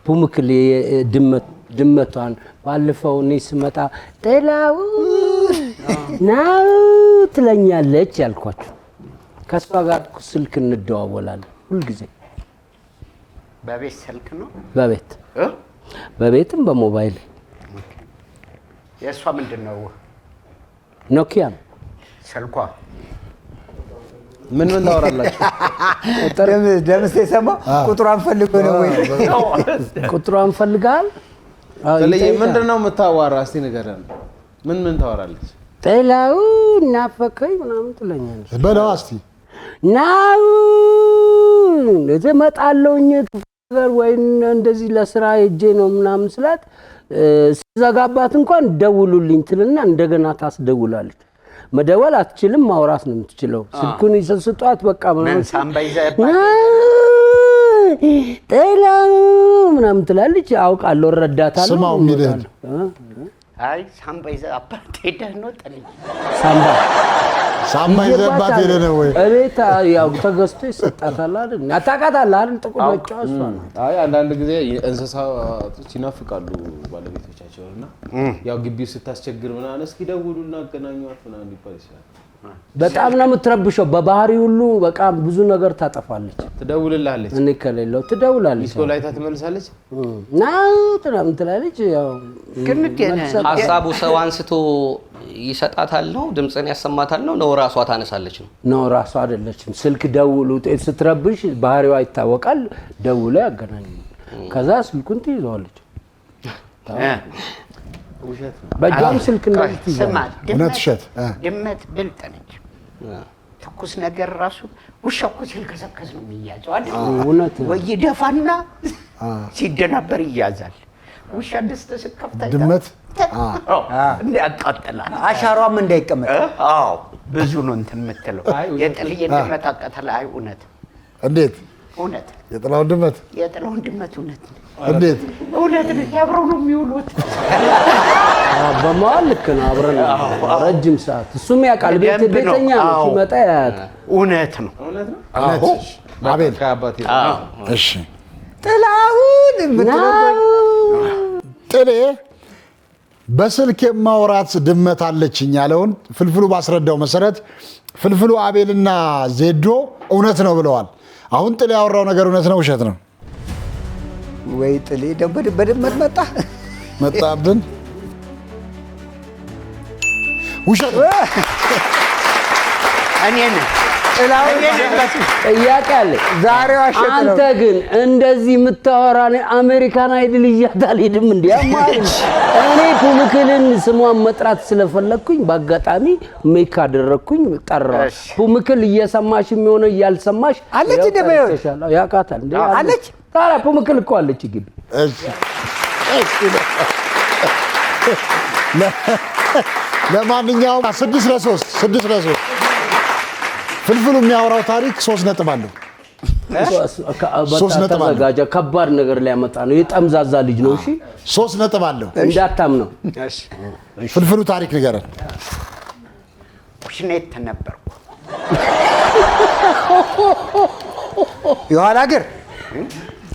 [SPEAKER 2] ፑሙክል ድመቷን ባለፈው እኔ ስመጣ ጥላው ናው ትለኛለች ያልኳችሁ ከሷ ጋር ስልክ እንደዋወላለን ሁልጊዜ።
[SPEAKER 8] በቤት ስልክ ነው?
[SPEAKER 2] በቤትም በሞባይል።
[SPEAKER 8] የእሷ ምንድን ነው?
[SPEAKER 2] ኖኪያ
[SPEAKER 8] ስልኳ።
[SPEAKER 9] ምን ታወራላችሁ?
[SPEAKER 3] ደምስ የሰማው ቁጥሯን ፈልጎ ነው ወይ?
[SPEAKER 2] ቁጥሯን ፈልጋል።
[SPEAKER 9] ስለዚህ ምንድነው የምታዋራ? እስቲ ንገረን። ምን ታወራለች?
[SPEAKER 2] ጥላው ናፈቀኝ ምናምን ትለኛለች።
[SPEAKER 4] በለው እስቲ
[SPEAKER 2] ናው እመጣለሁኝ ነገር ወይ እንደዚህ ለስራ ሄጄ ነው ምናምን ስላት ሲዘጋባት እንኳን ደውሉልኝ ትልና እንደገና ታስደውላለች። መደወል አትችልም፣ ማውራት ነው የምትችለው። ስልኩን ይሰስጧት በቃ
[SPEAKER 8] ምን ሳምባይዘባ
[SPEAKER 2] ጥላው ምናምን ትላለች። አውቃለሁ፣ እረዳታለሁ።
[SPEAKER 4] ስማው የሚልህ
[SPEAKER 8] አይ ሳምባይዘባት ሄደህ ነው ጥልኝ
[SPEAKER 4] ሳምባ ይዘባት ሄደ ነው ወይ?
[SPEAKER 2] እቤት ያው ተገዝቶ ይሰጣታል አይደል? አታውቃታለህ አይደል? ጥቁር ነጯ እሷ ነው።
[SPEAKER 9] አይ አንዳንድ ጊዜ እንስሳቶች ይናፍቃሉ ባለቤቶቻቸውና ያው ግቢው ስታስቸግር ምናምን እስኪ ደውሉና አገናኙት ምናምን ሊባል ይችላል።
[SPEAKER 2] በጣም ነው የምትረብሸው። በባህሪ ሁሉ በቃ ብዙ ነገር ታጠፋለች።
[SPEAKER 9] ትደውልልሃለች።
[SPEAKER 2] እኔ ከሌለው ትደውላለች።
[SPEAKER 9] ሚስኮ ላይታ ትመልሳለች።
[SPEAKER 2] ናው ትላለች። ያው
[SPEAKER 8] ግን
[SPEAKER 1] ሀሳቡ ሰው አንስቶ ይሰጣታል ነው ድምፅን ያሰማታል ነው ራሷ ታነሳለች ነው
[SPEAKER 2] ራሷ አይደለችም። ስልክ ደውሉ ስትረብሽ ባህሪዋ ይታወቃል። ደውሎ ያገናኙ። ከዛ ስልኩን ትይዘዋለች። በጃም ስልክ እንደዚህ
[SPEAKER 8] ትይዛለች። ድመት ብልጥ ነች። ትኩስ ነገር ራሱ ውሻ እኮ ሲልከሰከስ ነው የሚያዘው አይደል?
[SPEAKER 2] እውነት
[SPEAKER 8] ወይ ይደፋና ሲደናበር ይያዛል። ውሻ ደስተ ስከፍታ
[SPEAKER 4] ድመት
[SPEAKER 8] ያቃጥላል።
[SPEAKER 3] አሻሯም እንዳይቀመጥ
[SPEAKER 8] ብዙ ነው እንትን የምትለው የጥልዬ ድመት አቃጠላ። አይ እውነት
[SPEAKER 4] እንዴት?
[SPEAKER 8] እውነት
[SPEAKER 4] የጥላውን ድመት
[SPEAKER 8] እውነት
[SPEAKER 4] እንዴት?
[SPEAKER 8] እውነት ነው። አብረው ነው የሚውሉት።
[SPEAKER 2] በመዋል ልክ ነው። አብረን ረጅም ሰዓት እሱም ያውቃል። ቤተኛ ነው ሲመጣ ያያታል።
[SPEAKER 8] እውነት ነው።
[SPEAKER 4] አቤል
[SPEAKER 9] ከአባቴ
[SPEAKER 4] እሺ
[SPEAKER 3] ጥላሁን
[SPEAKER 4] ጥሌ በስልክ የማውራት ድመት አለችኝ ያለውን ፍልፍሉ ባስረዳው መሰረት ፍልፍሉ አቤልና ዜዶ እውነት ነው ብለዋል። አሁን ጥሌ ያወራው ነገር እውነት ነው ውሸት ነው?
[SPEAKER 3] ወይ ጥሌ በድመት
[SPEAKER 4] መጣብን። ውሸት
[SPEAKER 3] እኔ ነኝ።
[SPEAKER 2] ጥያቄ አለ።
[SPEAKER 3] ዛሬው አሸት ነው።
[SPEAKER 2] አንተ ግን እንደዚህ የምታወራ አሜሪካን አይድል ይያት አልሄድም እንዴ? አማኝ እኔ ፑሙክልን ስሟን መጥራት ስለፈለኩኝ በአጋጣሚ ሜክ አደረኩኝ፣ ጠራው። ፑሙክል እየሰማሽ የሚሆነው እያልሰማሽ
[SPEAKER 3] አለች ደበዩ
[SPEAKER 2] ያቃታል እንዴ?
[SPEAKER 3] አለች።
[SPEAKER 2] ታዲያ ፑሙክል እኮ አለች ግቢ።
[SPEAKER 4] ለማንኛውም 6-3 ፍልፍሉ የሚያወራው ታሪክ 3 ነጥብ አለው። ሶስት ነጥብ አለው።
[SPEAKER 2] ተዘጋጀ። ከባድ ነገር ሊያመጣ ነው። የጠምዛዛ ልጅ ነው። እሺ
[SPEAKER 4] 3 ነጥብ አለው።
[SPEAKER 2] እንዳታምነው።
[SPEAKER 7] እሺ
[SPEAKER 4] ፍልፍሉ ታሪክ ንገረን።
[SPEAKER 8] ኩሽኔት ነበርኩ።
[SPEAKER 3] የኋላ እግር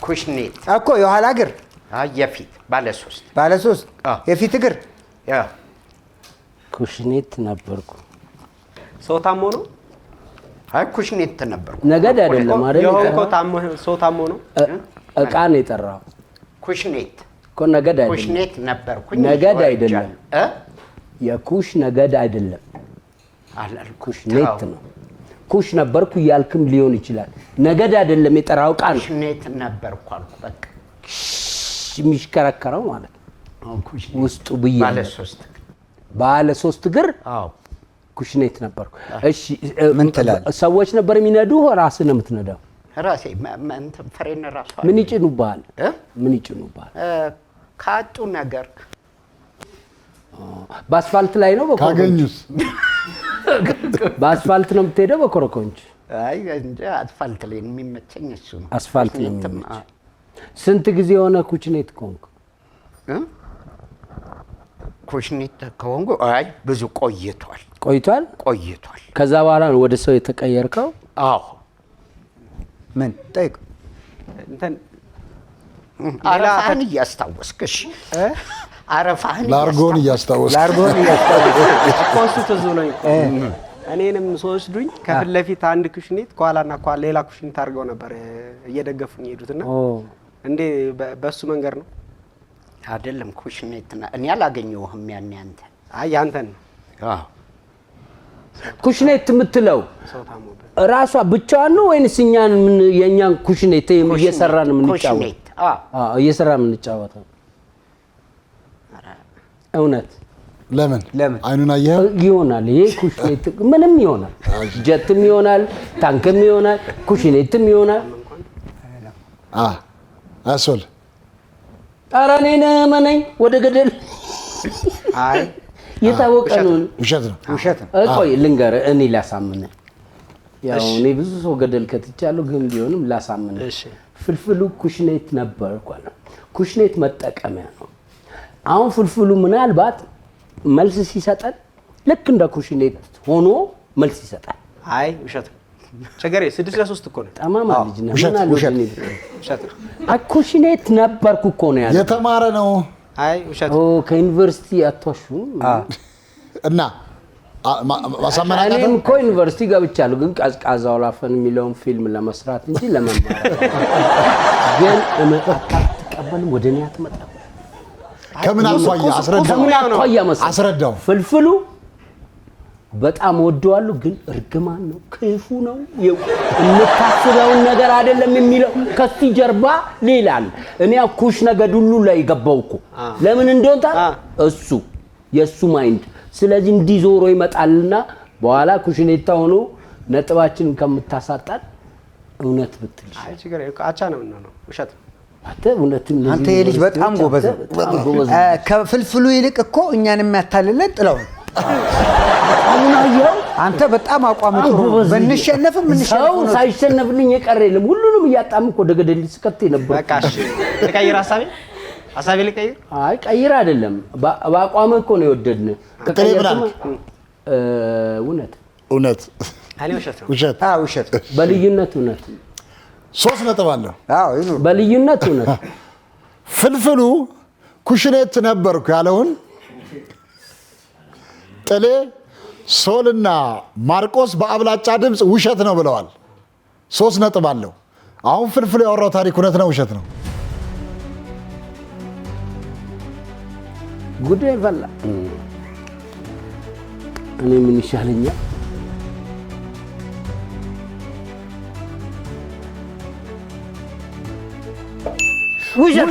[SPEAKER 8] ኩሽኔት
[SPEAKER 3] እኮ የኋላ እግር
[SPEAKER 8] የፊት ባለሶስት
[SPEAKER 3] የፊት እግር
[SPEAKER 2] ኩሽኔት ነበርኩ።
[SPEAKER 7] ሰው ታሞ ነው?
[SPEAKER 8] አይ ኩሽኔት ነበርኩ።
[SPEAKER 2] ነገድ አይደለም አይደል?
[SPEAKER 7] የሆንከው ሰው ታሞ ነው?
[SPEAKER 2] እቃ ነው የጠራው
[SPEAKER 8] ኩሽኔት
[SPEAKER 2] እኮ ነገድ አይደለም።
[SPEAKER 8] ኩሽኔት ነበርኩኝ።
[SPEAKER 2] ነገድ አይደለም። የኩሽ ነገድ አይደለም። ኩሽኔት ነው። ኩሽ ነበርኩ እያልክም ሊሆን ይችላል። ነገድ አይደለም የጠራው እቃ ነው።
[SPEAKER 8] ኩሽኔት ነበርኩ አልኩ። በቃ
[SPEAKER 2] የሚሽከረከረው ማለት ነው። ውስጡ ብዬ ባለ ሶስት እግር ኩሽኔት ነበርኩ። እሺ
[SPEAKER 3] ምን ትላለህ?
[SPEAKER 2] ሰዎች ነበር የሚነዱ ራስህ ነው የምትነዳው?
[SPEAKER 8] ራሴ ፍሬን ራሱ
[SPEAKER 2] ምን ይጭኑብሃል? ምን ይጭኑብሃል?
[SPEAKER 8] ካጡ ነገር
[SPEAKER 2] በአስፋልት ላይ ነው
[SPEAKER 4] ካገኙስ?
[SPEAKER 2] በአስፋልት ነው የምትሄደው በኮረኮንች?
[SPEAKER 8] አይ እንደ አስፋልት ላይ የሚመቸኝ እሱ ነው።
[SPEAKER 2] አስፋልት ላይ የሚመቸኝ። ስንት ጊዜ ሆነ ኩሽኔት ከሆንክ?
[SPEAKER 8] ኩሽኔት ከሆንኩ አይ ብዙ ቆይቷል።
[SPEAKER 2] ቆይቷል። ከዛ በኋላ ነው ወደ ሰው የተቀየርከው?
[SPEAKER 8] አዎ።
[SPEAKER 3] ምን ጠይቅ
[SPEAKER 7] እንትን
[SPEAKER 8] አረፋህን እያስታወስክ እሺ፣ አረፋህን
[SPEAKER 4] ላርጎን እያስታወስክ
[SPEAKER 7] እኮ እሱ ትዝ ብሎኝ እኔንም ሲወስዱኝ ከፊት ለፊት አንድ ኩሽኔት ከኋላና ከኋላ ሌላ ኩሽኔት አድርገው ነበር እየደገፉኝ የሄዱትና እንዴ በሱ መንገድ ነው
[SPEAKER 8] አይደለም። ኩሽኔትና እኔ አላገኘሁህም ያኔ አንተ።
[SPEAKER 7] አይ አንተን ነው።
[SPEAKER 8] አዎ
[SPEAKER 2] ኩሽኔት የምትለው ራሷ ብቻዋን ነው ወይንስ እኛን የኛን ኩሽኔት እየሰራን የምንጫወተው? እየሰራን የምንጫወተው እውነት
[SPEAKER 4] ለምን አይኑን አየኸው?
[SPEAKER 2] ይሆናል። ይሄ ኩሽኔት ምንም ይሆናል። ጀትም ይሆናል፣ ታንክም ይሆናል፣ ኩሽኔትም ይሆናል።
[SPEAKER 4] አሶል
[SPEAKER 2] ኧረ እኔን እመነኝ ወደ ገደል።
[SPEAKER 7] አይ
[SPEAKER 2] የታወቀ ነው።
[SPEAKER 4] ውሸት ነው።
[SPEAKER 2] ቆይ ልንገርህ፣ እኔ ላሳምንህ። ያው እኔ ብዙ ሰው ገደል ከትቻለሁ፣ ግን ቢሆንም ላሳምንህ። ፍልፍሉ ኩሽኔት ነበር እኮ ነው። ኩሽኔት መጠቀሚያ ነው። አሁን ፍልፍሉ ምናልባት መልስ ሲሰጠን ልክ እንደ ኩሽኔት ሆኖ መልስ ይሰጣል።
[SPEAKER 7] አይ ውሸት ነው። ቸገሬ 6-3 እኮ ነው።
[SPEAKER 2] ጠማማ ልጅ ነህ።
[SPEAKER 7] ውሸት ነው።
[SPEAKER 2] አይ ኩሽኔት ነበርኩ እኮ ነው ያለው።
[SPEAKER 4] የተማረ ነው።
[SPEAKER 7] አይ ውሸት
[SPEAKER 2] ነው። ከዩኒቨርሲቲ አትዋሹም።
[SPEAKER 4] እና ማሳመናቀት
[SPEAKER 2] እኔም እኮ ዩኒቨርሲቲ ገብቻለሁ፣ ግን ቀዝቃዛው ላፈን የሚለውን ፊልም ለመስራት እንጂ ለመማር ግን አትቀበልም። ወደ እኔ አትመጣም።
[SPEAKER 4] ከምን አኳያ አስረዳው።
[SPEAKER 2] ፍልፍሉ በጣም ወደዋለሁ፣ ግን እርግማን ነው፣ ክፉ ነው፣ የምታስበውን ነገር አይደለም የሚለው ከሱ ጀርባ ሌላ አለ። እኔ ኩሽ ነገድ ሁሉ ላይ ገባው እኮ ለምን እንደሆነ እሱ የሱ ማይንድ። ስለዚህ እንዲዞሮ ይመጣልና በኋላ ኩሽኔታ ሆኖ ነጥባችንን ከምታሳጣን እውነት ብትል
[SPEAKER 7] አይ ችግር አቻ ነው ነው ውሸት ነው።
[SPEAKER 3] አንተ የልጅ በጣም ጎበዝ። ከፍልፍሉ ይልቅ እኮ እኛን የሚያታልለን ጥለው አንተ በጣም አቋም ጥሩ። በእንሸነፍም
[SPEAKER 2] ሰው ሳይሸነፍልኝ የቀረ የለም። ሁሉንም እያጣምኩ ወደ ገደል ስከት ነበር።
[SPEAKER 7] በቃ እሺ ልቀይር ሀሳቤ ልቀይር።
[SPEAKER 2] አይ ቀይር አይደለም፣ በአቋም እኮ ነው የወደድን። እውነት
[SPEAKER 7] አለ ውሸት ነው።
[SPEAKER 3] ውሸት
[SPEAKER 2] በልዩነት እውነት
[SPEAKER 4] 3 ነጥብ አለው።
[SPEAKER 2] በልዩነት እውነት።
[SPEAKER 4] ፍልፍሉ ኩሽኔት ነበርኩ ያለውን ጥሌ፣ ሶልና ማርቆስ በአብላጫ ድምፅ ውሸት ነው ብለዋል። 3 ነጥብ አለው። አሁን ፍልፍሉ ያወራው ታሪክ እውነት ነው ውሸት ነው?
[SPEAKER 2] ጉዳይ ፈላ። እኔ ምን ይሻለኛል? ውሸት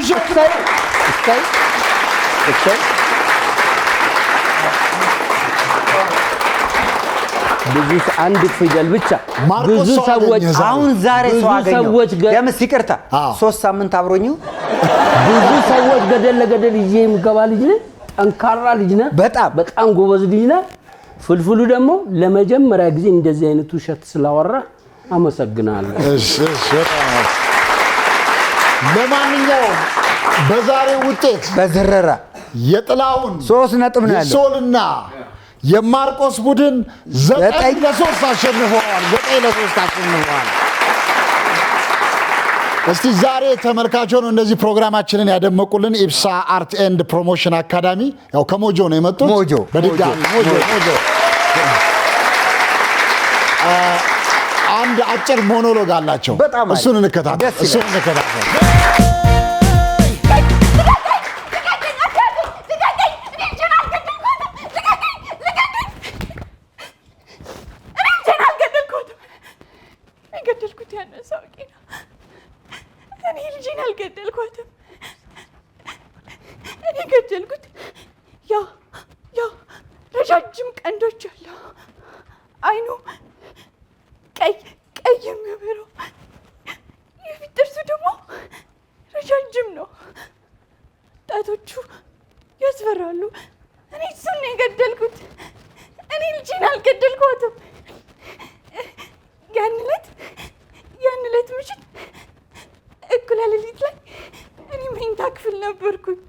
[SPEAKER 2] ብዙ አንድ ፊደል ብቻ ብዙ ሰዎች
[SPEAKER 3] አሁን ዛሬ ሰው አገኘው። ደምስ ይቅርታ 3 ሳምንት አብሮኝ
[SPEAKER 2] ብዙ ሰዎች ገደል ለገደል ይዤ የምገባ ልጅ ነህ። ጠንካራ ልጅ ነህ። በጣም ጎበዝ ልጅ ነህ። ፍልፍሉ ደግሞ ለመጀመሪያ ጊዜ እንደዚህ አይነት ውሸት ስላወራ አመሰግናለሁ።
[SPEAKER 4] እሺ ለማንኛውም በዛሬው ውጤት
[SPEAKER 3] በዝረራ
[SPEAKER 4] የጥላውን
[SPEAKER 3] 3 ነጥብ ነው ያለው።
[SPEAKER 4] የሶልና የማርቆስ ቡድን 9-3 አሸንፈዋል። 9-3 አሸንፈዋል። እስቲ ዛሬ ተመልካቾ ነው እንደዚህ ፕሮግራማችንን ያደመቁልን ኢብሳ አርት ኤንድ ፕሮሞሽን አካዳሚ ያው ከሞጆ ነው የመጡት።
[SPEAKER 3] ሞጆ
[SPEAKER 4] በድጋሚ ሞጆ አንድ አጭር ሞኖሎግ አላቸው። እሱን እንከታተል።
[SPEAKER 10] ረጃጅም ቀንዶች አለው። አይኑ ቀይ የሚያበራው የፊት ጥርሱ ደግሞ ረጃጅም ነው። ጣቶቹ ያስፈራሉ። እኔ እሱን ነው የገደልኩት። እኔ ልጄን አልገደልኳትም። ያን ዕለት ምሽት እኩለ ሌሊት ላይ እኔ መኝታ ክፍል ነበርኩኝ።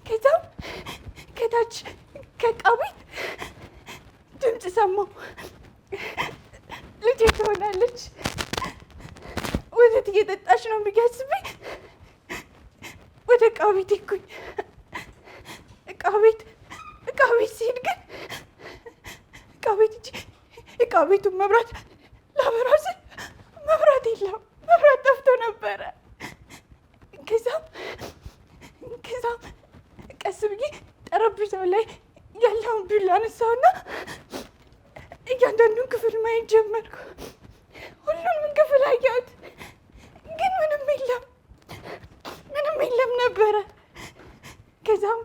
[SPEAKER 10] ከዛም ከታች ከዕቃ ቤት ድምፅ ሰማሁ። ልጄ ትሆናለች ወተት እየጠጣች ነው ብዬ አስቤ ወደ ዕቃ ቤት ሄድኩኝ። ዕቃ ቤት ሲሄድ ግን ዕቃ ቤቱን መብራት ላበራ ስል መብራት የለም፣ መብራት ጠፍቶ ነበረ። ከዛም ቀስ ብዬ ጠረጴዛው ላይ ያለውን ቢላ አነሳውና እያንዳንዱን ክፍል ማየት ጀመርኩ። ሁሉንም ክፍል አየሁት፣ ግን ምንም የለም ነበረ። ከዛም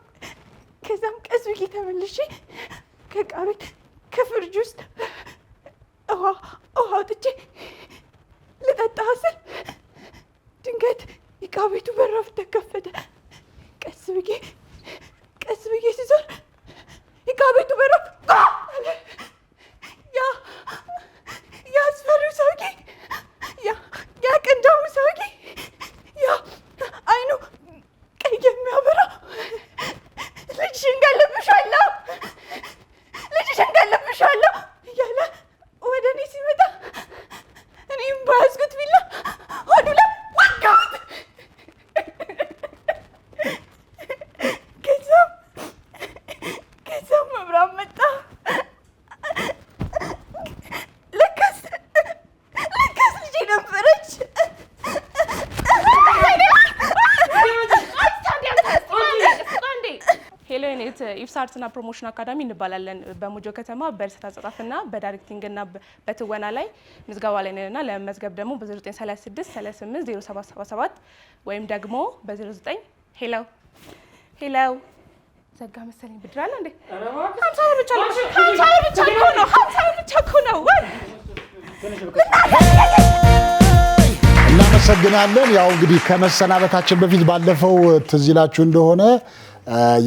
[SPEAKER 10] ቀስ ብዬ ተመልሼ ከዕቃ ቤት ከፍሪጅ ውስጥ ውሃ አውጥቼ ልጠጣ ስል ድንገት ዕቃ ቤቱ በራፍ ተከፈተ። ቀስ ብዬ ሲዞር ዕቃ ቤቱ በራፍ ያስፈሪው ሰውዬ ያ ቀንዳሙ ሰውዬ አይኑ ቀይ የሚያበራ ልጅሽን ገለብሻለሁ እያለ ወደ እኔ ሲመጣ እኔም በያዝኩት ቢላ ሆዱ ላይ ወጋሁት። ከዛም መብራት መጣ። ለካስ ልጄ ነበረች።
[SPEAKER 11] ሄሎ ኔት ኢብሳ አርትና ፕሮሞሽን አካዳሚ እንባላለን። በሞጆ ከተማ በእርሰት አጻጻፍና በዳይሬክቲንግና በትወና ላይ ምዝገባ ላይ ነንና ለመዝገብ ደግሞ በ0936 38 0777 ወይም ደግሞ በ09 ሄሎ ዘጋ መሰለኝ። ብድር አለ እንዴ? 50 ብር ብቻ ነው።
[SPEAKER 4] እናመሰግናለን። ያው እንግዲህ ከመሰናበታችን በፊት ባለፈው ትዝ ይላችሁ እንደሆነ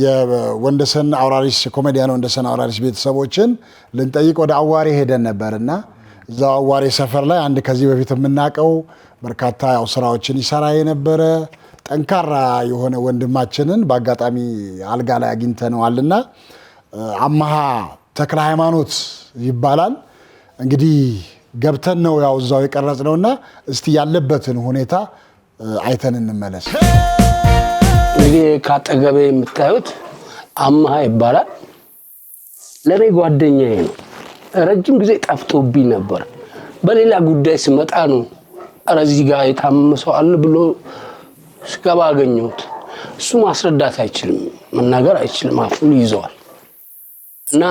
[SPEAKER 4] የወንደሰን አውራሪስ ኮሜዲያን ወንደሰን አውራሪስ ቤተሰቦችን ልንጠይቅ ወደ አዋሬ ሄደን ነበርና እዛው አዋሬ ሰፈር ላይ አንድ ከዚህ በፊት የምናውቀው በርካታ ያው ስራዎችን ይሰራ የነበረ ጠንካራ የሆነ ወንድማችንን በአጋጣሚ አልጋ ላይ አግኝተነዋልና አማሃ ተክለ ሃይማኖት ይባላል። እንግዲህ ገብተን ነው ያው እዛው የቀረጽነውና እስቲ ያለበትን ሁኔታ አይተን እንመለስ።
[SPEAKER 2] እንግዲህ ካጠገቤ የምታዩት አማሃ ይባላል። ለኔ ጓደኛዬ ነው። ረጅም ጊዜ ጠፍቶብኝ ነበር። በሌላ ጉዳይ ስመጣ ነው እዚህ ጋር የታመመ ሰው አለ ብሎ ስገባ አገኘሁት። እሱ ማስረዳት አይችልም፣ መናገር አይችልም፣ አፉን ይዘዋል እና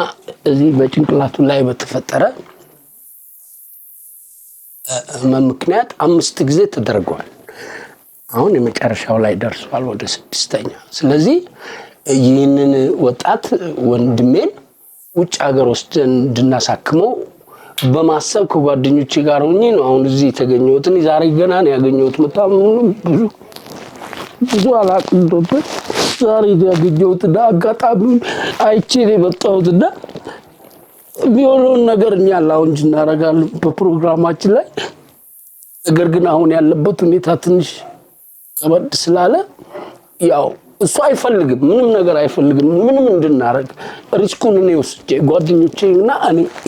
[SPEAKER 2] እዚህ በጭንቅላቱ ላይ በተፈጠረ ምክንያት 5 ጊዜ ተደርጓል። አሁን የመጨረሻው ላይ ደርሷል፣ ወደ 6ኛ። ስለዚህ ይህንን ወጣት ወንድሜን ውጭ ሀገር ውስጥ እንድናሳክመው በማሰብ ከጓደኞቼ ጋር ሆኜ ነው አሁን እዚህ የተገኘሁት። ዛሬ ገና ነው ያገኘሁት። በጣም ብዙ የሚሆነውን ነገር እኛ ላውንጅ እናደርጋለን በፕሮግራማችን ላይ። ነገር ግን አሁን ያለበት ሁኔታ ትንሽ ከበድ ስላለ ያው እሱ አይፈልግም፣ ምንም ነገር አይፈልግም። ምንም እንድናረግ ሪስኩን እኔ ወስጄ ጓደኞቼና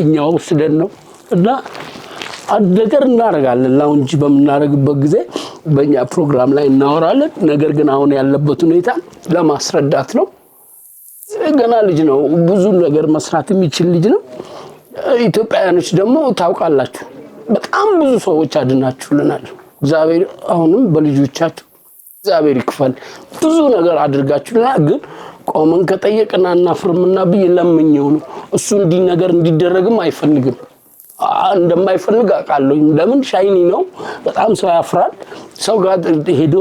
[SPEAKER 2] እኛው ወስደን ነው እና አንድ ነገር እናደርጋለን። ላውንጅ በምናደርግበት ጊዜ በእኛ ፕሮግራም ላይ እናወራለን። ነገር ግን አሁን ያለበት ሁኔታ ለማስረዳት ነው። ገና ልጅ ነው፣ ብዙ ነገር መስራት የሚችል ልጅ ነው። ኢትዮጵያውያኖች ደግሞ ታውቃላችሁ በጣም ብዙ ሰዎች አድናችሁልናል። እግዚአብሔር አሁንም በልጆቻችሁ እግዚአብሔር ይክፈል። ብዙ ነገር አድርጋችሁልናል። ግን ቆመን ከጠየቅና እናፍርምና ብዬ ለምኜው ነው። እሱ እንዲህ ነገር እንዲደረግም አይፈልግም፣ እንደማይፈልግ አውቃለሁ። ለምን ሻይኒ ነው፣ በጣም ሰው ያፍራል። ሰው ጋር ሄዶ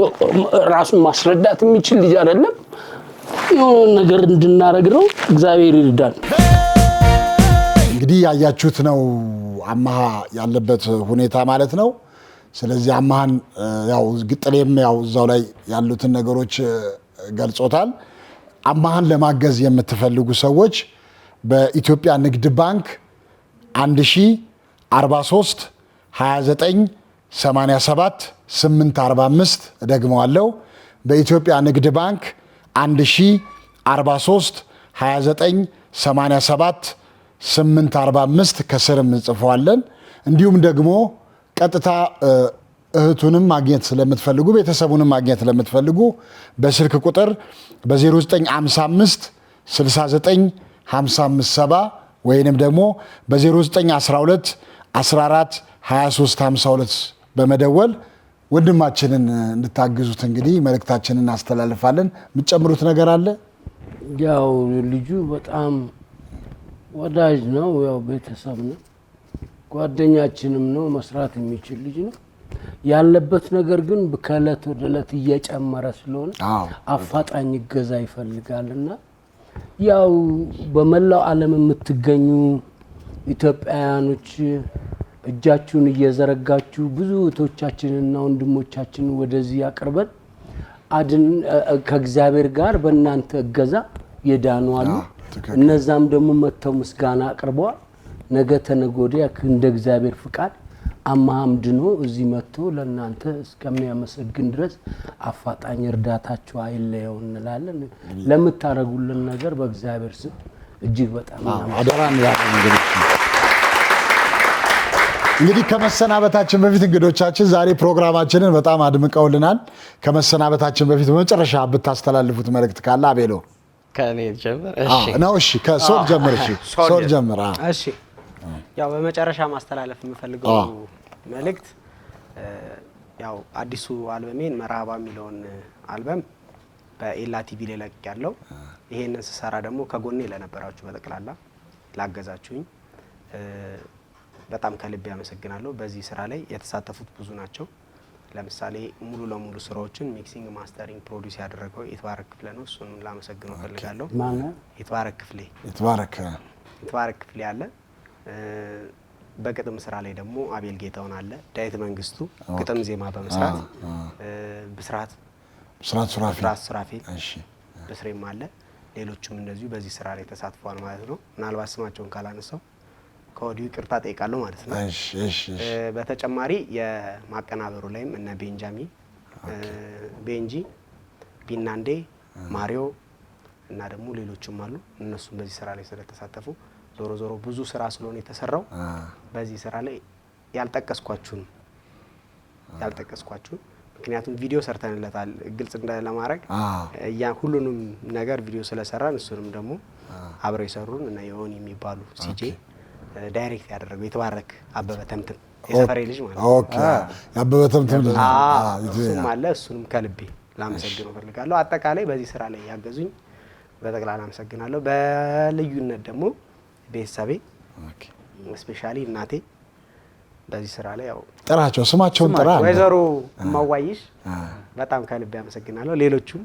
[SPEAKER 2] ራሱን ማስረዳት የሚችል ልጅ አይደለም። የሆነ ነገር እንድናረግ ነው። እግዚአብሔር ይርዳል።
[SPEAKER 4] እንግዲህ ያያችሁት ነው አማሃ ያለበት ሁኔታ ማለት ነው። ስለዚህ አማሃን ያው ግጥሌም ያው እዛው ላይ ያሉትን ነገሮች ገልጾታል። አማሃን ለማገዝ የምትፈልጉ ሰዎች በኢትዮጵያ ንግድ ባንክ 1043 29 87 845 ደግመዋለሁ። በኢትዮጵያ ንግድ ባንክ 1043 29 87 845 ከስርም እንጽፈዋለን። እንዲሁም ደግሞ ቀጥታ እህቱንም ማግኘት ስለምትፈልጉ ቤተሰቡንም ማግኘት ስለምትፈልጉ በስልክ ቁጥር በ0955 69 557 ወይንም ደግሞ በ0912 14 23 52 በመደወል ወንድማችንን እንድታግዙት እንግዲህ መልእክታችንን እናስተላልፋለን። የምትጨምሩት ነገር አለ?
[SPEAKER 2] ያው ልጁ በጣም ወዳጅ ነው፣ ያው ቤተሰብ ነው፣ ጓደኛችንም ነው፣ መስራት የሚችል ልጅ ነው። ያለበት ነገር ግን ከእለት ወደ እለት እየጨመረ ስለሆነ አፋጣኝ እገዛ ይፈልጋልና ያው በመላው ዓለም የምትገኙ ኢትዮጵያውያኖች እጃችሁን እየዘረጋችሁ ብዙ እህቶቻችንና ወንድሞቻችንን ወደዚህ ያቀርበን ከእግዚአብሔር ጋር በእናንተ እገዛ የዳኑ አሉ። እነዛም ደግሞ መተው ምስጋና አቅርበዋል። ነገ ተነገ ወዲያ እንደ እግዚአብሔር ፍቃድ አማሃም ድኖ እዚህ መጥቶ ለእናንተ እስከሚያመሰግን ድረስ አፋጣኝ እርዳታችሁ አይለየው እንላለን። ለምታደርጉልን ነገር በእግዚአብሔር ስም እጅግ በጣም
[SPEAKER 4] አደራ እንላለን። እንግዲህ ከመሰናበታችን በፊት እንግዶቻችን ዛሬ ፕሮግራማችንን በጣም አድምቀውልናል። ከመሰናበታችን በፊት በመጨረሻ ብታስተላልፉት መልእክት ካለ አቤሎ
[SPEAKER 1] ከኔ ጀምር።
[SPEAKER 4] እሺ ከሶል ጀምር። ሶል ጀምር።
[SPEAKER 7] እሺ ያው በመጨረሻ ማስተላለፍ የምፈልገው መልእክት ያው አዲሱ አልበሜን መርሃባ የሚለውን አልበም በኤላ ቲቪ ላይ ለቅቄያለሁ። ይሄንን ስሰራ ደግሞ ከጎኔ ለነበራችሁ በጠቅላላ ላገዛችሁኝ በጣም ከልብ ያመሰግናለሁ። በዚህ ስራ ላይ የተሳተፉት ብዙ ናቸው። ለምሳሌ ሙሉ ለሙሉ ስራዎችን ሚክሲንግ፣ ማስተሪንግ፣ ፕሮዲዩስ ያደረገው ይትባረክ ክፍሌ ነው። እሱን ላመሰግነው ፈልጋለሁ። ይትባረክ ክፍሌ አለ። በግጥም ስራ ላይ ደግሞ አቤል ጌታውን አለ። ዳዊት መንግስቱ ግጥም ዜማ በመስራት ብስራት ሱራፌል ብስሬም አለ። ሌሎችም እንደዚሁ በዚህ ስራ ላይ ተሳትፈዋል ማለት ነው። ምናልባት ስማቸውን ካላነሳው ከወዲሁ ይቅርታ ጠይቃለሁ ማለት ነው። በተጨማሪ የማቀናበሩ ላይም እነ ቤንጃሚን ቤንጂ፣ ቢናንዴ፣ ማሪዮ እና ደግሞ ሌሎችም አሉ። እነሱም በዚህ ስራ ላይ ስለተሳተፉ ዞሮ ዞሮ ብዙ ስራ ስለሆነ የተሰራው በዚህ ስራ ላይ ያልጠቀስኳችሁን ምክንያቱም ቪዲዮ ሰርተንለታል። ግልጽ ለማድረግ ሁሉንም ነገር ቪዲዮ ስለሰራን እሱንም ደግሞ አብረው የሰሩን እና የሆን የሚባሉ ሲጄ ዳይሬክት ያደረገው የተባረክ አበበ ተምትም የሰፈሬ ልጅ ማለት ነው።
[SPEAKER 4] ኦኬ አበበ ተምትም
[SPEAKER 7] እሱም አለ። እሱንም ከልቤ ላመሰግነው ፈልጋለሁ። አጠቃላይ በዚህ ስራ ላይ ያገዙኝ በጠቅላላ አመሰግናለሁ። በልዩነት ደግሞ ቤተሰቤ ስፔሻሊ እናቴ በዚህ ስራ ላይ ያው
[SPEAKER 4] ጥራቸው፣ ስማቸውን ጥራ።
[SPEAKER 7] ወይዘሮ ማዋይሽ በጣም ከልቤ አመሰግናለሁ። ሌሎቹም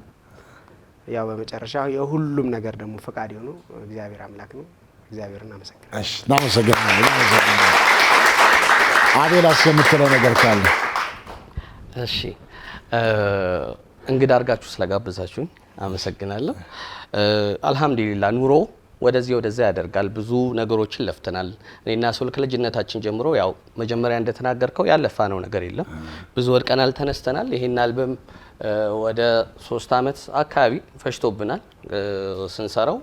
[SPEAKER 7] ያው በመጨረሻ የሁሉም ነገር ደግሞ ፈቃድ የሆነው እግዚአብሔር አምላክ ነው። እግዚአብሔርን አመሰግናለሁ።
[SPEAKER 4] እሺ እናመሰግናለን። አቤላስ የምትለው ነገር ካለ?
[SPEAKER 1] እሺ እንግዳ አድርጋችሁ ስለጋበዛችሁኝ አመሰግናለሁ። አልሐምዱሊላህ ኑሮ ወደዚህ ወደዛ ያደርጋል። ብዙ ነገሮችን ለፍተናል። እኔና ሶል ከልጅነታችን ጀምሮ ያው መጀመሪያ እንደተናገርከው ያለፋነው ነገር የለም። ብዙ ወድቀናል፣ ተነስተናል። ይሄን አልበም ወደ 3 ዓመት አካባቢ ፈጅቶብናል ስንሰራው።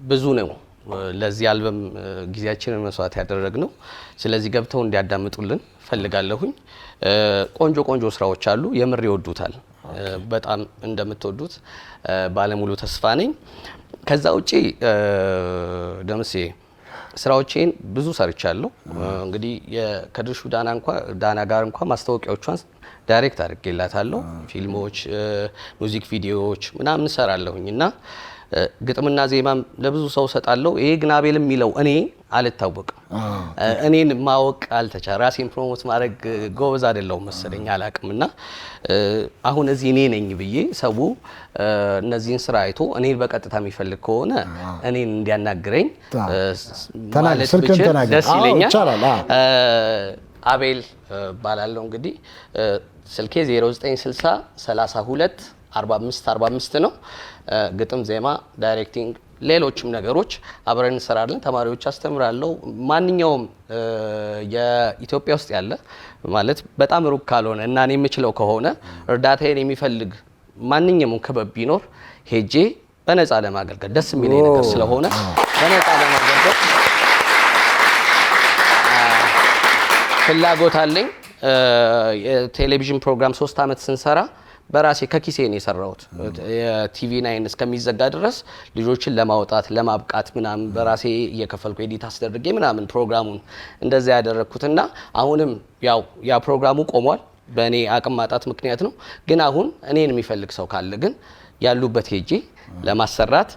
[SPEAKER 1] ብዙ ነው ለዚህ አልበም ጊዜያችንን መስዋዕት ያደረግነው። ስለዚህ ገብተው እንዲያዳምጡልን ፈልጋለሁኝ። ቆንጆ ቆንጆ ስራዎች አሉ፣ የምር ይወዱታል። በጣም እንደምትወዱት ባለሙሉ ተስፋ ነኝ። ከዛ ውጪ ደምሴ ስራዎቼን ብዙ ሰርቻለሁ። እንግዲህ ከድርሹ ዳና ጋር እንኳን ማስታወቂያዎቿን ዳይሬክት አድርጌላታለሁ። ፊልሞች፣ ሙዚክ ቪዲዮዎች ምናምን ሰራለሁኝ እና ግጥምና ዜማም ለብዙ ሰው ሰጣለሁ። ይሄ ግን አቤል የሚለው እኔ አልታወቅም። እኔን ማወቅ አልተቻለ። ራሴን ፕሮሞት ማድረግ ጎበዝ አይደለሁም መሰለኝ አላቅም። እና አሁን እዚህ እኔ ነኝ ብዬ ሰው እነዚህን ስራ አይቶ እኔን በቀጥታ የሚፈልግ ከሆነ እኔን እንዲያናግረኝ ማለት ብችል ደስ ይለኛል። አቤል ባላለው እንግዲህ ስልኬ 0960 32 45 45 ነው። ግጥም፣ ዜማ፣ ዳይሬክቲንግ፣ ሌሎችም ነገሮች አብረን እንሰራለን። ተማሪዎች አስተምራለሁ። ማንኛውም የኢትዮጵያ ውስጥ ያለ ማለት በጣም ሩቅ ካልሆነ እና እኔ የምችለው ከሆነ እርዳታዬን የሚፈልግ ማንኛውም ክበብ ቢኖር ሄጄ በነፃ ለማገልገል ደስ የሚለኝ ነገር ስለሆነ በነፃ ለማገልገል ፍላጎት አለኝ። የቴሌቪዥን ፕሮግራም 3 ዓመት ስንሰራ በራሴ ከኪሴ ነው የሰራሁት። የቲቪ 9 እስከሚዘጋ ድረስ ልጆችን ለማውጣት ለማብቃት ምናምን በራሴ እየከፈልኩ ኤዲት አስደርጌ ምናምን ፕሮግራሙን እንደዛ ያደረኩትና አሁንም ያው ያ ፕሮግራሙ ቆሟል በእኔ አቅም ማጣት ምክንያት ነው። ግን አሁን እኔን የሚፈልግ ሰው ካለ ግን ያሉበት ሄጄ ለማሰራት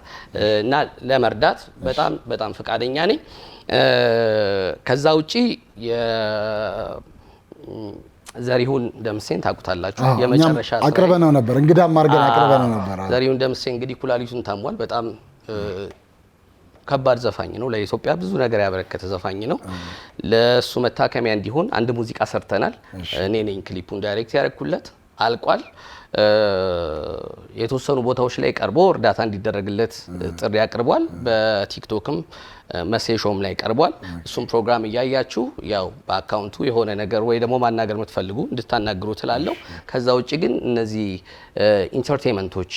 [SPEAKER 1] እና ለመርዳት በጣም በጣም ፈቃደኛ ነኝ። ከዛ ውጪ ዘሪሁን ደምሴን ታውቁታላችሁ። የመጨረሻ
[SPEAKER 4] አቅርበነው ነበር፣ እንግዳም አድርገን አቅርበነው ነበር።
[SPEAKER 1] ዘሪሁን ደምሴ እንግዲህ ኩላሊቱን ታሟል። በጣም ከባድ ዘፋኝ ነው። ለኢትዮጵያ ብዙ ነገር ያበረከተ ዘፋኝ ነው። ለሱ መታከሚያ እንዲሆን አንድ ሙዚቃ ሰርተናል። እኔ ነኝ ክሊፑን ዳይሬክት ያደረኩለት፣ አልቋል። የተወሰኑ ቦታዎች ላይ ቀርቦ እርዳታ እንዲደረግለት ጥሪ አቅርቧል። በቲክቶክም መሴሾም ላይ ቀርቧል። እሱም ፕሮግራም እያያችሁ ያው በአካውንቱ የሆነ ነገር ወይ ደግሞ ማናገር የምትፈልጉ እንድታናግሩ ትላለው። ከዛ ውጪ ግን እነዚህ ኢንተርቴይንመንቶች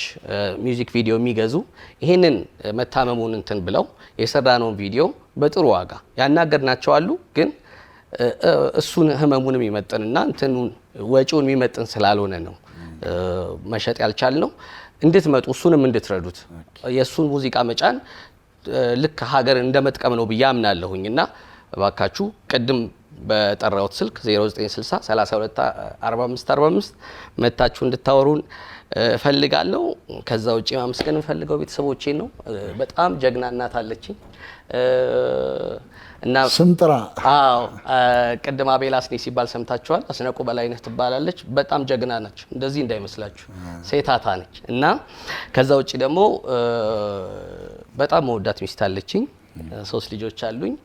[SPEAKER 1] ሚውዚክ ቪዲዮ የሚገዙ ይሄንን መታመሙን እንትን ብለው የሰራነውን ቪዲዮ በጥሩ ዋጋ ያናገርናቸው አሉ። ግን እሱን ህመሙን የሚመጥንና እንትኑን ወጪውን የሚመጥን ስላልሆነ ነው መሸጥ ያልቻል ነው። እንድትመጡ እሱንም እንድትረዱት የእሱን ሙዚቃ መጫን ልክ ሀገር እንደመጥቀም ነው ብዬ አምናለሁኝ። እና እባካችሁ ቅድም በጠራሁት ስልክ 0960 32 45 45 መታችሁ እንድታወሩን እፈልጋለሁ። ከዛ ውጪ ማመስገን እንፈልገው ቤተሰቦቼን ነው። በጣም ጀግና እናት አለችኝ እና
[SPEAKER 4] ስምጥራ
[SPEAKER 1] ቅድም አቤል አስኔ ሲባል ሰምታችኋል። አስነቁ በላይነህ ትባላለች። በጣም ጀግና ነች፣ እንደዚህ እንዳይመስላችሁ ሴታታ ነች። እና ከዛ ውጪ ደግሞ በጣም መወዳት ሚስት አለችኝ። 3 ልጆች አሉኝ።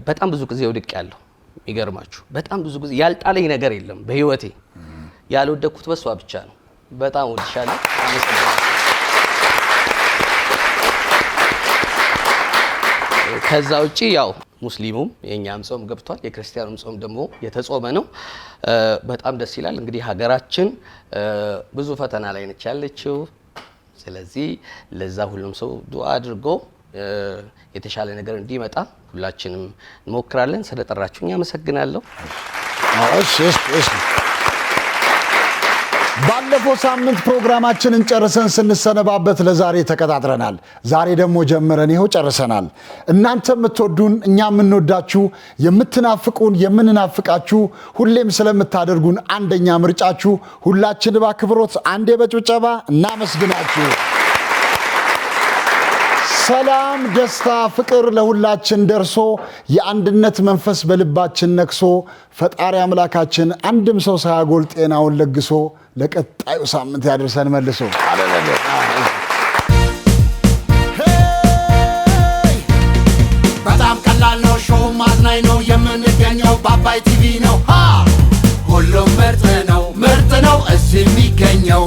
[SPEAKER 1] በጣም ብዙ ጊዜ ወድቅ ያለሁ ይገርማችሁ። በጣም ብዙ ጊዜ ያልጣለኝ ነገር የለም በህይወቴ። ያልወደኩት በሷ ብቻ ነው። በጣም ወድሻለሁ። ከዛ ውጪ ያው ሙስሊሙም የኛም ጾም ገብቷል፣ የክርስቲያኑም ጾም ደግሞ የተጾመ ነው። በጣም ደስ ይላል። እንግዲህ ሀገራችን ብዙ ፈተና ላይ ነች ያለችው። ስለዚህ ለዛ ሁሉም ሰው ዱአ አድርጎ የተሻለ ነገር እንዲመጣ ሁላችንም እንሞክራለን። ስለጠራችሁኝ አመሰግናለሁ።
[SPEAKER 4] ባለፈው ሳምንት ፕሮግራማችንን ጨርሰን ስንሰነባበት ለዛሬ ተቀጣጥረናል። ዛሬ ደግሞ ጀምረን ይኸው ጨርሰናል። እናንተ የምትወዱን እኛ የምንወዳችሁ፣ የምትናፍቁን የምንናፍቃችሁ፣ ሁሌም ስለምታደርጉን አንደኛ ምርጫችሁ ሁላችን በአክብሮት አንዴ በጭብጨባ እናመስግናችሁ። ሰላም፣ ደስታ፣ ፍቅር ለሁላችን ደርሶ የአንድነት መንፈስ በልባችን ነክሶ ፈጣሪ አምላካችን አንድም ሰው ሳያጎል ጤናውን ለግሶ ለቀጣዩ ሳምንት ያደርሰን መልሶ።
[SPEAKER 5] በጣም ቀላል ነው፣ ሾው ማዝናኝ ነው። የምንገኘው በአባይ ቲቪ ነው። ሁሉም ምርጥ ነው እዚህ የሚገኘው።